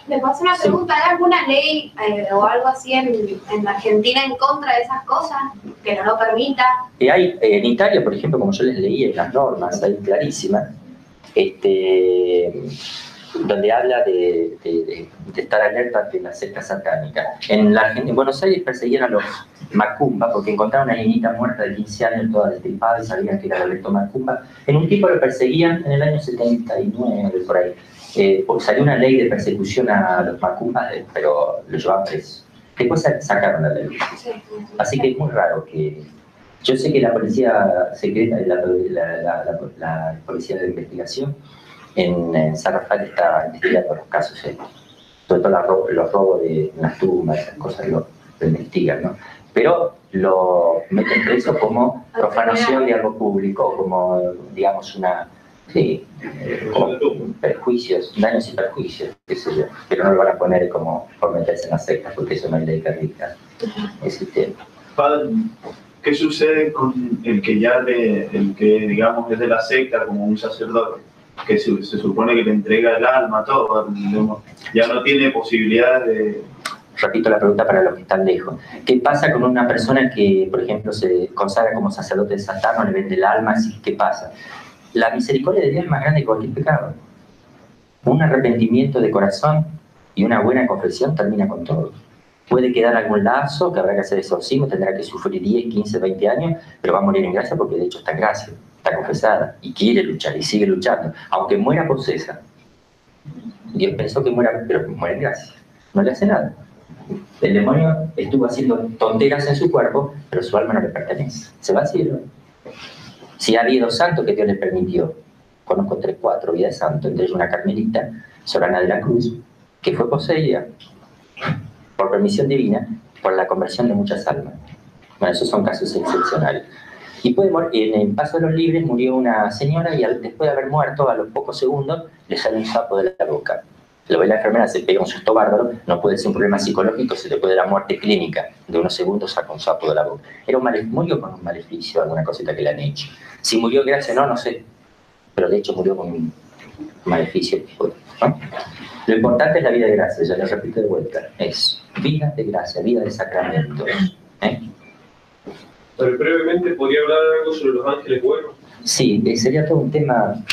¿Le paso una pregunta? ¿Hay alguna ley o algo así en Argentina en contra de esas cosas? que no lo permita. Hay, en Italia, por ejemplo, como yo les leí en las normas, hay clarísimas, donde habla de estar alerta ante la secta satánica. En Buenos Aires perseguían a los Macumba porque encontraron a una niñita muerta de 15 años, toda destripada, y sabían que era Alberto Macumba. En un tiempo lo perseguían en el año 79, por ahí. Salió una ley de persecución a los Macumba, pero lo llevaban preso. Después sacaron la ley. Así que es muy raro que... Yo sé que la policía secreta, la policía de investigación, en San Rafael está investigando los casos, sobre todo los robos de las tumbas, esas cosas lo investigan, ¿no? Pero lo meten preso como profanación de algo público, como, digamos, como perjuicios, daños y perjuicios, qué sé yo. Pero no lo van a poner como por meterse en la secta, porque eso no hay ley que rica ese tema. Padre, ¿qué sucede con el que digamos es de la secta, como un sacerdote, que se supone que le entrega el alma, todo, ya no tiene posibilidad de... Repito la pregunta para los que están lejos. ¿Qué pasa con una persona que, por ejemplo, se consagra como sacerdote de Satán o le vende el alma? ¿Qué pasa? La misericordia de Dios es más grande que cualquier pecado. Un arrepentimiento de corazón y una buena confesión termina con todo. Puede quedar algún lazo, que habrá que hacer exorcismo, tendrá que sufrir 10, 15, 20 años, pero va a morir en gracia porque de hecho está en gracia, está confesada y quiere luchar y sigue luchando. Aunque muera posesa, Dios pensó que muera, pero muere en gracia, no le hace nada. El demonio estuvo haciendo tonteras en su cuerpo, pero su alma no le pertenece. Se va al cielo. Si ha habido santos que Dios les permitió, conozco 3, 4 vidas de santos, entre ellos una carmelita, Sorana de la Cruz, que fue poseída por permisión divina, por la conversión de muchas almas. Bueno, esos son casos excepcionales. Y puede morir, en el Paso de los Libres murió una señora y después de haber muerto, a los pocos segundos, le sale un sapo de la boca. Lo ve la enfermera, se pega un susto bárbaro, no puede ser un problema psicológico, se le puede dar muerte clínica. De unos segundos saca un sapo de la boca. Murió con un maleficio, alguna cosita que le han hecho. Si murió gracias, no sé. Pero de hecho murió con un maleficio, ¿no? Lo importante es la vida de gracia, ya lo repito de vuelta. Es vida de gracia, vida de sacramento. Pero brevemente, ¿podría hablar algo sobre los ángeles buenos? Sí, sería todo un tema.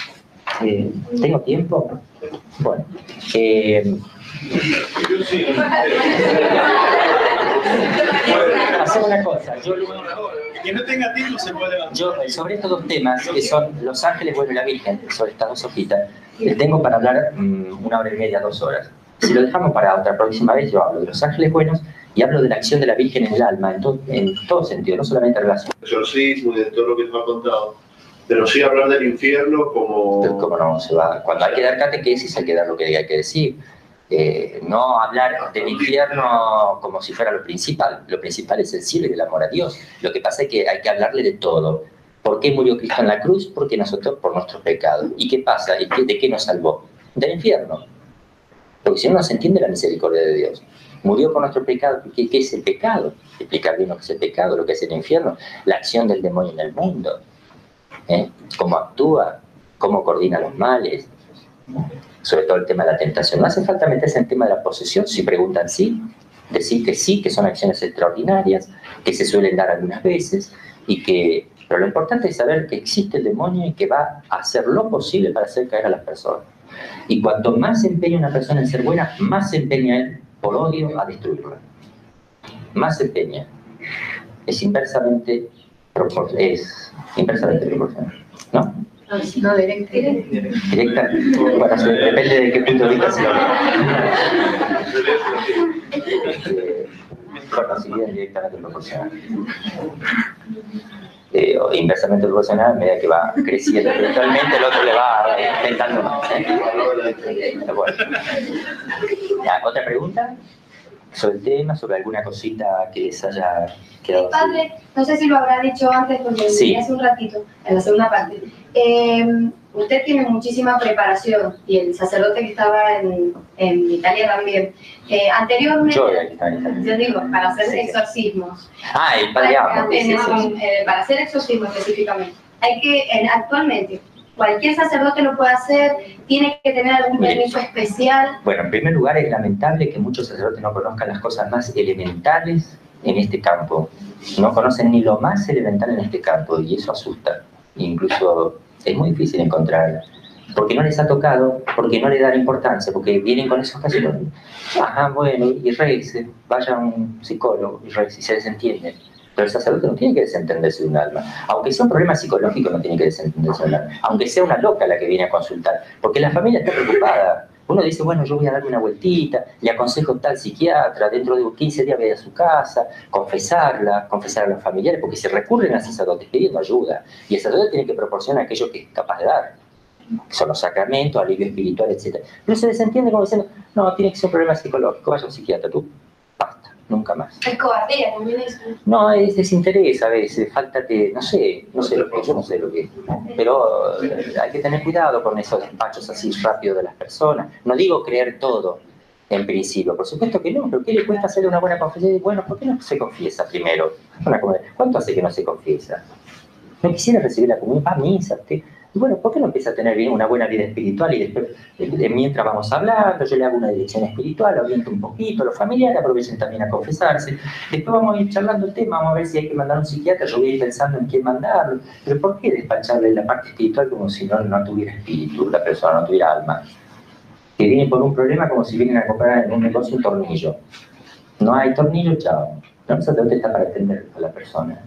¿Tengo tiempo? Bueno. Yo sí. Hacer una cosa. Que no tenga tiempo se puede levantar. Yo, sobre estos dos temas, que son los ángeles buenos y la Virgen, sobre estas dos hojitas, les tengo para hablar 1 hora y media, 2 horas. Si lo dejamos para otra próxima vez, yo hablo de los ángeles buenos y hablo de la acción de la Virgen en el alma, en todo sentido, no solamente en relación. Exorcismo y de todo lo que nos ha contado. Pero sí hablar del infierno como... Pero cómo no, se va. Cuando hay que dar catequesis hay que dar lo que hay que decir. No hablar del infierno como si fuera lo principal. Lo principal es el cielo y el amor a Dios. Lo que pasa es que hay que hablarle de todo. ¿Por qué murió Cristo en la cruz? Porque nosotros, por nuestros pecados. ¿Y qué pasa? ¿De qué nos salvó? Del infierno. Porque si no, no se entiende la misericordia de Dios. Murió por nuestro pecado. ¿Qué es el pecado? Explicar bien lo que es el pecado, lo que es el infierno. La acción del demonio en el mundo. Cómo actúa, cómo coordina los males, sobre todo el tema de la tentación. No hace falta meterse en el tema de la posesión. Si preguntan sí, decir que sí, que son acciones extraordinarias, que se suelen dar algunas veces, pero lo importante es saber que existe el demonio y que va a hacer lo posible para hacer caer a las personas. Y cuanto más se empeña una persona en ser buena, más se empeña él por odio a destruirla. Más se empeña. Es inversamente proporcional, ¿no? No, directa. Directa. Bueno, depende de qué punto de vista se lo ve. Bueno, si bien directamente proporcional. O inversamente proporcional, a medida que va creciendo espiritualmente, el otro le va aumentando más. Bueno. ¿Otra pregunta? Sobre el tema, sobre alguna cosita que les haya quedado. Padre, no sé si lo habrá dicho antes porque sí. Hace un ratito, en la segunda parte. Usted tiene muchísima preparación y el sacerdote que estaba en Italia también. Anteriormente, yo digo, para hacer exorcismos. El padre Amo. Para hacer exorcismos específicamente. Actualmente, cualquier sacerdote lo puede hacer, tiene que tener algún permiso especial. Bueno, en primer lugar es lamentable que muchos sacerdotes no conozcan las cosas más elementales en este campo, no conocen ni lo más elemental en este campo, y eso asusta. Incluso es muy difícil encontrar, porque no les ha tocado, porque no le dan importancia, porque vienen con esos casos, ajá, bueno, y rece, vaya a un psicólogo y rece, y se desentienden. Pero el sacerdote no tiene que desentenderse de un alma. Aunque sea un problema psicológico, no tiene que desentenderse de un alma. Aunque sea una loca la que viene a consultar. Porque la familia está preocupada. Uno dice, bueno, yo voy a darme una vueltita, le aconsejo tal psiquiatra, dentro de 15 días voy a ir a su casa, confesar a los familiares, porque se recurren al sacerdote pidiendo ayuda. Y el sacerdote tiene que proporcionar aquello que es capaz de dar. Son los sacramentos, alivio espiritual, etc. Pero se desentiende como diciendo, no, tiene que ser un problema psicológico, vaya a un psiquiatra, tú, basta. Nunca más. Es cobardía también eso. No, es desinterés a veces, falta de, no sé lo que, yo no sé lo que, pero hay que tener cuidado con esos despachos así rápidos de las personas. No digo creer todo en principio, por supuesto que no, pero ¿qué le cuesta hacer una buena confesión? Bueno, ¿por qué no se confiesa primero? ¿Cuánto hace que no se confiesa? No quisiera recibir la comunión, misa, ¿qué? Y bueno, ¿por qué no empieza a tener una buena vida espiritual y después, mientras vamos hablando, yo le hago una dirección espiritual, oriento un poquito, los familiares aprovechen también a confesarse, después vamos a ir charlando el tema, vamos a ver si hay que mandar a un psiquiatra, yo voy a ir pensando en quién mandarlo, pero ¿por qué despacharle la parte espiritual como si no tuviera espíritu, la persona no tuviera alma? Que viene por un problema como si vienen a comprar en un negocio un tornillo. No hay tornillo, chao. No, el sacerdote está para atender a la persona.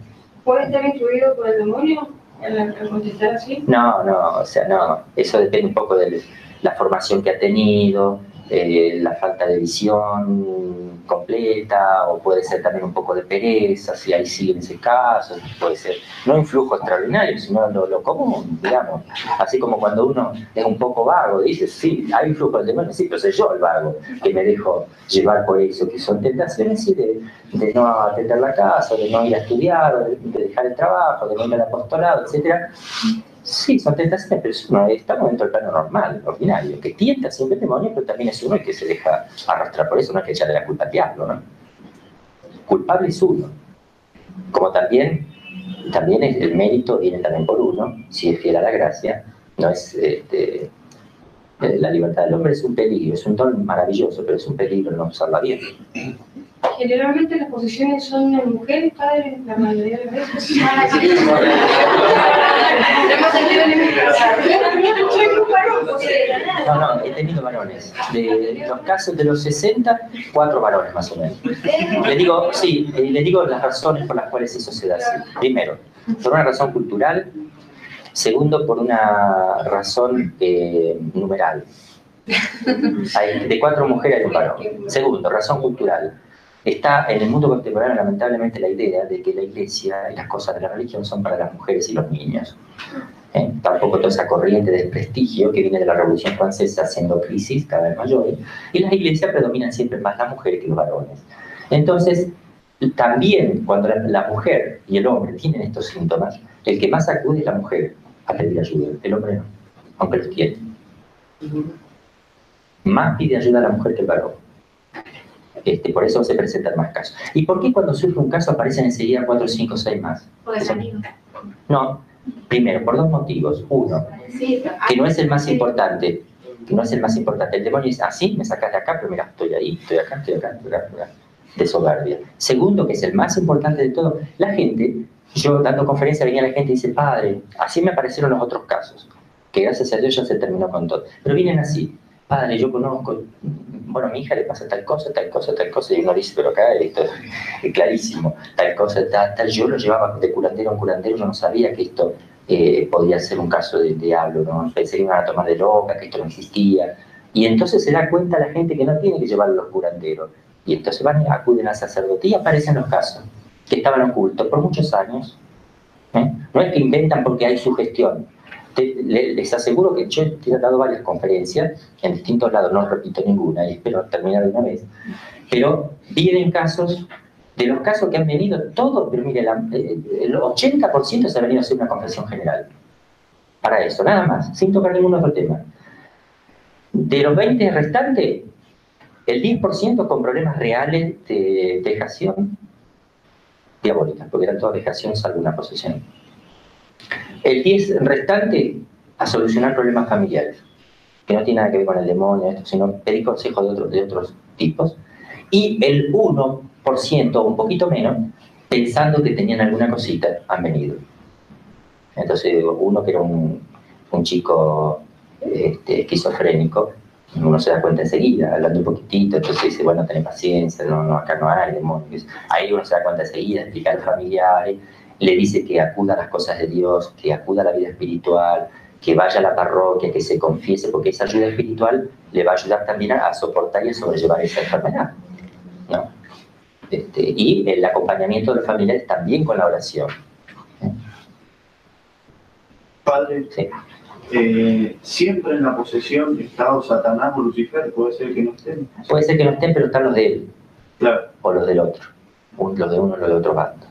¿Puede estar influido por el demonio? ¿El contestar así? No, o sea, no. Eso depende un poco de la formación que ha tenido, la falta de visión completa, o puede ser también un poco de pereza, si ahí sí en ese caso, puede ser no influjo extraordinario, sino lo común, digamos. Así como cuando uno es un poco vago, dice, sí, hay influjo del demonio, sí, pero soy yo el vago, que me dejo llevar por eso, que son tentaciones sí, de no atender la casa, de no ir a estudiar, de dejar el trabajo, de no ir al apostolado, etc. Sí, son tentaciones, pero uno estamos dentro del plano normal, ordinario, que tienta siempre el demonio, pero también es uno el que se deja arrastrar por eso, no es que echarle la culpa al diablo, ¿no? Culpable es uno. Como también es, el mérito viene también por uno, si es fiel a la gracia, no es la libertad del hombre es un peligro, es un don maravilloso, pero es un peligro no usarla bien. Generalmente las posiciones son de mujeres, padres, la mayoría de las veces. No, he tenido varones. De los casos de los 60, 4 varones más o menos. Les digo las razones por las cuales eso se da así. Primero, por una razón cultural. Segundo, por una razón numeral. De 4 mujeres hay un varón. Segundo, razón cultural. Está en el mundo contemporáneo lamentablemente la idea de que la iglesia y las cosas de la religión son para las mujeres y los niños. Tampoco toda esa corriente de desprestigio que viene de la Revolución Francesa haciendo crisis cada vez mayores, y las iglesias predominan siempre más las mujeres que los varones. Entonces, también cuando la mujer y el hombre tienen estos síntomas, el que más acude es la mujer a pedir ayuda, el hombre no, aunque los tiene. Más pide ayuda a la mujer que el varón. Por eso se presentan más casos. ¿Y por qué cuando surge un caso aparecen enseguida 4, 5, 6 más? Porque salimos. No, primero, por 2 motivos. Uno, que no es el más importante. El demonio dice, sí, me sacas de acá, pero mira, estoy ahí, estoy acá. De soberbia. Segundo, que es el más importante de todo, la gente, yo dando conferencia venía la gente y dice, padre, así me aparecieron los otros casos, que gracias a Dios ya se terminó con todo. Pero vienen así, padre, yo conozco, bueno, a mi hija le pasa tal cosa, y uno dice, pero acá esto es clarísimo, tal cosa, tal, yo lo llevaba de curandero en curandero, yo no sabía que esto podía ser un caso del diablo, ¿no? Pensé que iban a tomar de loca, que esto no existía, y entonces se da cuenta la gente que no tiene que llevarlo a los curanderos, y entonces acuden al sacerdote y aparecen los casos, que estaban ocultos por muchos años, no es que inventan porque hay sugestión. Les aseguro que yo he dado varias conferencias en distintos lados, no repito ninguna y espero terminar de una vez, pero vienen casos, de los casos que han venido, todos, pero mire, el 80% se ha venido a hacer una confesión general. Para eso, nada más, sin tocar ningún otro tema. De los 20 restantes, el 10% con problemas reales de dejación diabólica, porque eran todas dejación salvo una posesión. El 10 restante a solucionar problemas familiares, que no tiene nada que ver con el demonio, sino pedir consejos de otros tipos. Y el 1 o un poquito menos, pensando que tenían alguna cosita, han venido. Entonces, uno que era un chico esquizofrénico, uno se da cuenta enseguida, hablando un poquitito, entonces dice, bueno, ten paciencia, no, acá no hay demonios. Ahí uno se da cuenta enseguida, explica al familiar, le dice que acuda a las cosas de Dios, que acuda a la vida espiritual, que vaya a la parroquia, que se confiese, porque esa ayuda espiritual le va a ayudar también a soportar y a sobrellevar esa enfermedad, ¿no? Y el acompañamiento de los familiares también con la oración. Padre, sí. Siempre en la posesión está o Satanás o Lucifer, puede ser que no estén. Puede ser que no estén, pero están los de él. Claro. O los del otro. Los de uno o los de otro bando.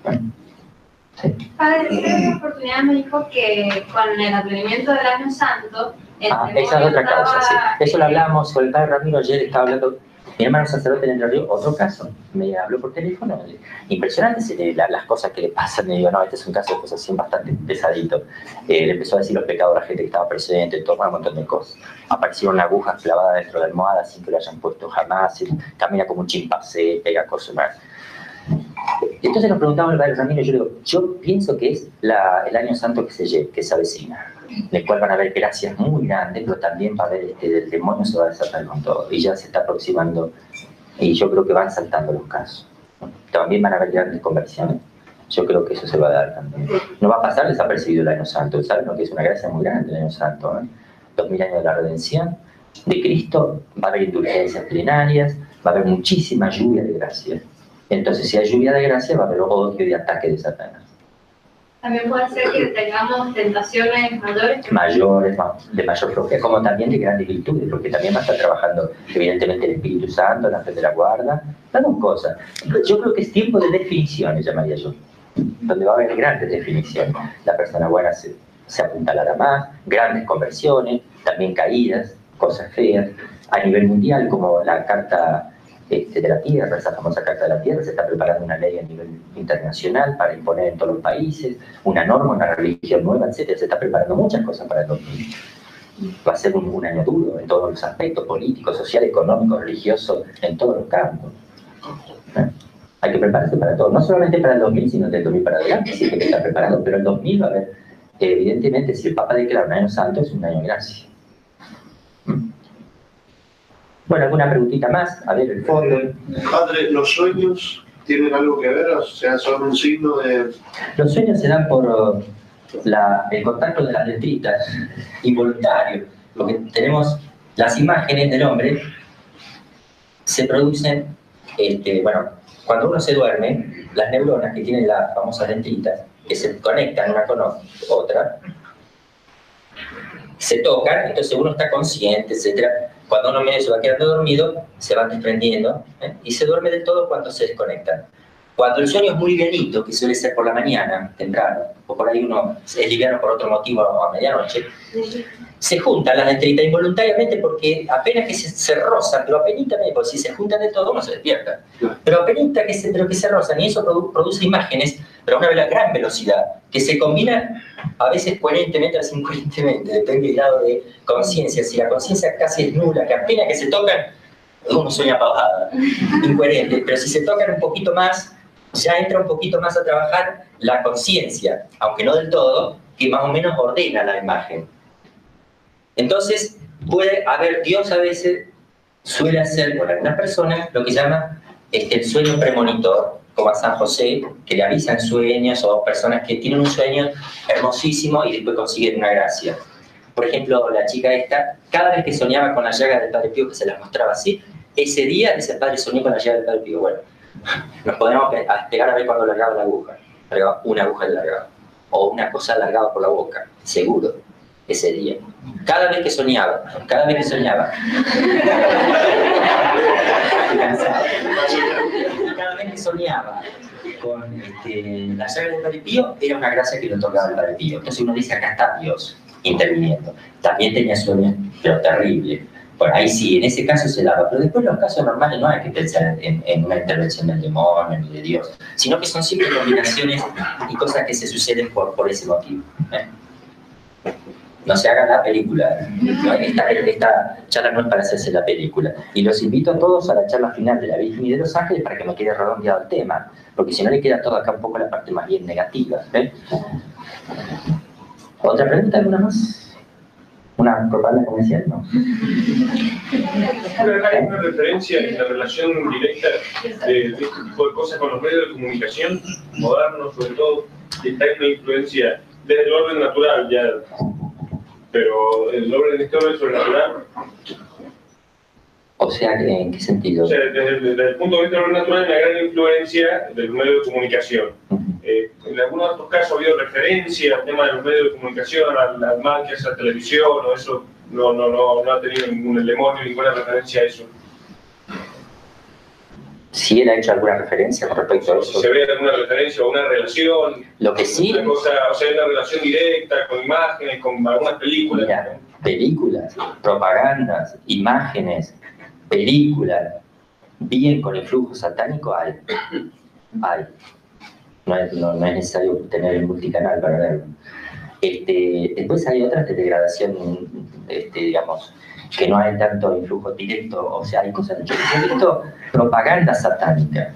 Sí. Padre, en una oportunidad me dijo que con el advenimiento del Año Santo, esa es otra causa, sí. Eso lo hablamos con el padre Ramiro ayer, estaba hablando. Mi hermano sacerdote en el río, otro caso, me habló por teléfono, impresionante las cosas que le pasan, me digo, no, este es un caso de posesión bastante pesadito. Le empezó a decir los pecados a la gente que estaba presente, todo un montón de cosas. Aparecieron agujas clavadas dentro de la almohada sin que lo hayan puesto jamás, camina como un chimpancé, pega cosas más. Entonces nos preguntamos al padre Ramiro, yo le digo, yo pienso que es el año santo que se avecina, en el cual van a haber gracias muy grandes, pero también va a haber el demonio se va a desatar con todo, y ya se está aproximando, y yo creo que van saltando los casos. También van a haber grandes conversiones, yo creo que eso se va a dar también. No va a pasar desapercibido el año santo, ¿saben lo que es una gracia muy grande el año santo? 2000 años de la redención de Cristo, va a haber indulgencias plenarias, va a haber muchísima lluvia de gracia. Entonces, si hay lluvia de gracia, va a haber odio y ataque de Satanás. También puede ser que tengamos tentaciones mayores, de mayor flojera, como también de grandes virtudes, porque también va a estar trabajando, evidentemente, el Espíritu Santo, la fe de la guarda, las dos cosas. Yo creo que es tiempo de definiciones, llamaría yo, donde va a haber grandes definiciones. La persona buena se apuntalará más, grandes conversiones, también caídas, cosas feas. A nivel mundial, como la Carta de la Tierra, esa famosa Carta de la Tierra, se está preparando una ley a nivel internacional para imponer en todos los países, una norma, una religión nueva, etc. Se está preparando muchas cosas para el 2000. Va a ser un año duro en todos los aspectos, políticos, social, económico, religioso, en todos los campos. Hay que prepararse para todo, no solamente para el 2000, sino del 2000 para adelante, sí que está preparado, pero el 2000 va a haber, evidentemente, si el Papa declara un año santo, es un año de gracia. Bueno, ¿alguna preguntita más? A ver, el fondo. Padre, ¿los sueños tienen algo que ver? O sea, ¿son un signo de...? Los sueños se dan por el contacto de las dendritas involuntario, porque tenemos las imágenes del hombre, se producen, bueno, cuando uno se duerme, las neuronas que tienen las famosas dendritas, que se conectan una con otra, se tocan, entonces uno está consciente, etc. Cuando uno medio se va quedando dormido, se van desprendiendo, y se duerme del todo cuando se desconectan. Cuando el sueño es muy livianito, que suele ser por la mañana, temprano, o por ahí uno es liviano por otro motivo a medianoche, se juntan las dendritas involuntariamente porque apenas que se rozan, pero apenas, porque si se juntan de todo uno se despierta. Pero apenas que se rozan, y eso produce imágenes, pero a una gran velocidad, que se combinan a veces coherentemente, a veces incoherentemente, depende del grado de conciencia. Si la conciencia casi es nula, que apenas que se tocan, uno sueña pavada, incoherente, pero si se tocan un poquito más, ya entra un poquito más a trabajar la conciencia, aunque no del todo, que más o menos ordena la imagen. Entonces, puede haber, Dios a veces suele hacer con algunas personas lo que llama el sueño premonitor, como a San José, que le avisan sueños, o personas que tienen un sueño hermosísimo y después consiguen una gracia. Por ejemplo, la chica esta, cada vez que soñaba con la llaga del Padre Pío, que se las mostraba así, ese día dice, padre, soñé con la llaga del Padre Pío. Bueno, nos podemos esperar a ver cuando largaba la aguja. Largaba una aguja y largaba. O una cosa largada por la boca, seguro, ese día. Cada vez que soñaba. Cada vez que soñaba con la llaga del Padre Pío, era una gracia que le otorgaba el Padre Pío. Entonces uno dice, acá está Dios interviniendo. También tenía sueños, pero terribles. Bueno, ahí sí, en ese caso se daba, pero después en los casos normales no hay que pensar en una intervención del demonio ni de Dios, sino que son siempre combinaciones y cosas que se suceden por ese motivo. no se haga la película. ¿No? Esta charla no es para hacerse la película. Y los invito a todos a la charla final de la Virgen y de los Ángeles para que me quede redondeado el tema, porque si no le queda todo acá un poco la parte más bien negativa. ¿Otra pregunta? ¿Alguna más? ¿Una propaganda comercial? No. ¿Hay una referencia en la relación directa de este tipo de cosas con los medios de comunicación modernos, sobre todo? Está una influencia desde el orden natural ya, pero el orden este orden sobrenatural. O sea, ¿en qué sentido? O sea, desde el punto de vista del orden natural, hay una gran influencia del medio de comunicación. En algunos de estos casos ha habido referencia al tema de los medios de comunicación, al mal que hace la televisión, o eso no ha tenido ningún demonio, ninguna referencia a eso. ¿Sí él ha hecho alguna referencia con respecto a eso? ¿Se ve alguna referencia o una relación? Lo que sí... Una cosa, o sea, una relación directa con imágenes, con algunas películas. Mira, películas, propagandas, imágenes, películas, bien con el flujo satánico hay. No es necesario tener el multicanal para verlo. Después hay otras de degradación, digamos, que no hay tanto influjo directo, o sea, hay cosas... Yo he visto propaganda satánica,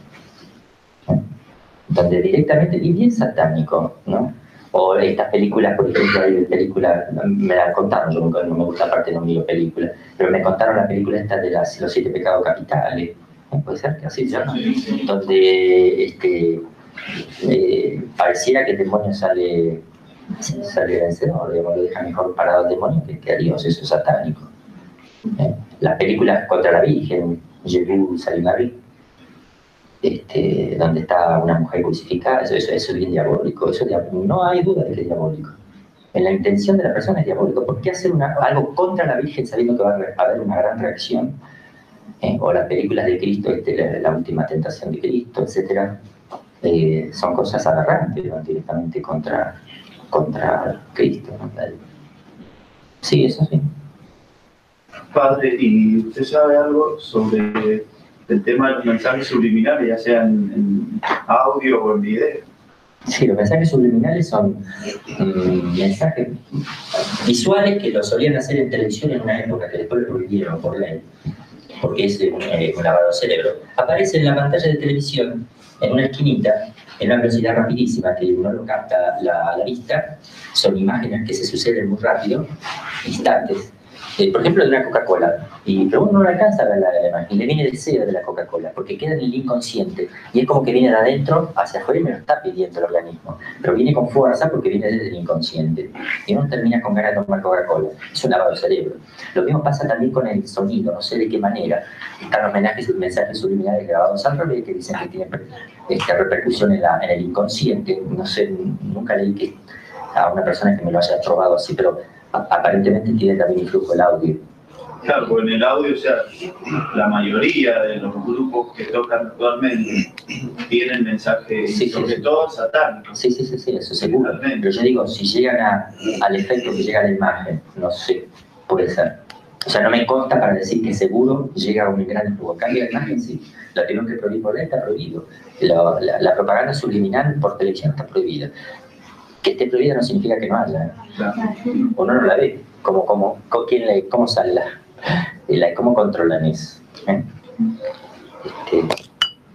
donde directamente, y bien satánico, ¿no? O estas películas, por ejemplo, hay películas, me la contaron, yo no me gusta, aparte no miro películas, pero me contaron la película esta de los 7 pecados capitales, puede ser que así se llama, donde pareciera que el demonio sale vencedor, digamos, lo deja mejor parado el demonio que a Dios, eso es satánico. Las películas contra la Virgen, Jebú Salimari, donde está una mujer crucificada, eso es bien diabólico, no hay duda de que es diabólico. En la intención de la persona es diabólico. ¿Por qué hacer algo contra la Virgen sabiendo que va a haber una gran reacción? O las películas de Cristo, la última tentación de Cristo, etc. Son cosas aberrantes, ¿no? Directamente contra Cristo, ¿no? Sí, eso sí. Padre, ¿y usted sabe algo sobre el tema de los mensajes subliminales, ya sea en audio o en video? Sí, los mensajes subliminales son mensajes visuales que lo solían hacer en televisión en una época que después lo prohibieron por ley, porque es un lavado de cerebro. Aparece en la pantalla de televisión, en una esquinita, en una velocidad rapidísima, que uno lo capta la vista. Son imágenes que se suceden muy rápido, instantes. Por ejemplo, de una Coca-Cola, pero uno no alcanza a ver la imagen, y le viene el deseo de la Coca-Cola, porque queda en el inconsciente, y es como que viene de adentro hacia afuera y me lo está pidiendo el organismo, pero viene con fuerza porque viene desde el inconsciente, y uno termina con ganas de tomar Coca-Cola. Es un lavado de cerebro. Lo mismo pasa también con el sonido, no sé de qué manera. Están los mensajes subliminales grabados al revés, que dicen que tienen repercusión en el inconsciente. No sé, nunca leí que a una persona que me lo haya probado así, pero aparentemente tiene también influjo el audio. Claro, pues en el audio, o sea, la mayoría de los grupos que tocan actualmente tienen mensajes, sobre todo satánicos. Sí, eso seguro. Pero yo digo, si llegan al efecto que llega a la imagen, no sé, puede ser. O sea, no me consta para decir que seguro llega a un gran influjo. Cambia la imagen, sí. La tuvieron que prohibir por ley, está prohibido. La propaganda subliminal por televisión está prohibida. Que esté prohibida no significa que no haya. Claro. Uno no la ve. ¿Cómo sale cómo controlan eso?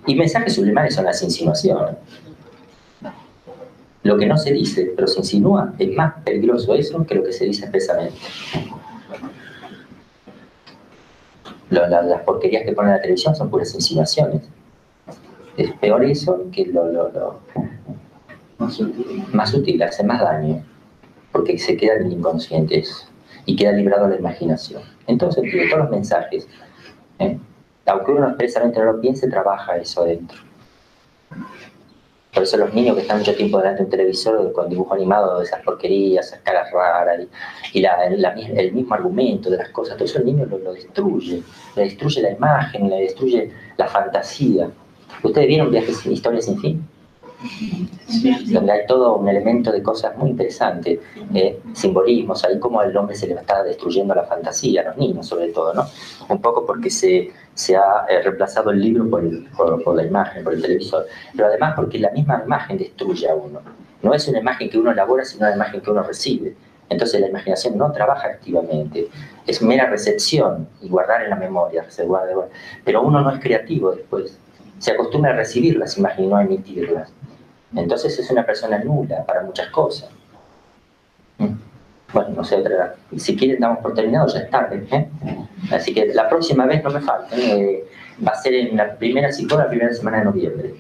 Y mensajes subliminales son las insinuaciones. Lo que no se dice, pero se insinúa, es más peligroso eso que lo que se dice expresamente. Las porquerías que ponen en la televisión son puras insinuaciones. Es peor eso que lo más sutil, hace más daño, porque se queda en el inconsciente eso, y queda librado a la imaginación. Entonces, todos los mensajes, aunque uno expresamente no lo piense, trabaja eso adentro. Por eso los niños que están mucho tiempo delante de un televisor con dibujo animado, de esas porquerías, esas caras raras, y el mismo argumento de las cosas, todo eso el niño lo destruye. Le destruye la imagen, le destruye la fantasía. ¿Ustedes vieron Viajes sin Historia sin fin? Sí. Donde hay todo un elemento de cosas muy interesantes, simbolismos, ahí como al hombre se le está destruyendo la fantasía, a los niños sobre todo, ¿no? Un poco porque se ha reemplazado el libro por la imagen, por el televisor, pero además porque la misma imagen destruye a uno. No es una imagen que uno elabora, sino una imagen que uno recibe. Entonces la imaginación no trabaja activamente, es mera recepción y guardar en la memoria, reservar. Pero uno no es creativo después, se acostumbra a recibir las imágenes y no a emitirlas. Entonces es una persona nula para muchas cosas. Bueno, no sé, si quieren damos por terminado, ya es tarde. Así que la próxima vez no me falten, va a ser en la primera semana de noviembre.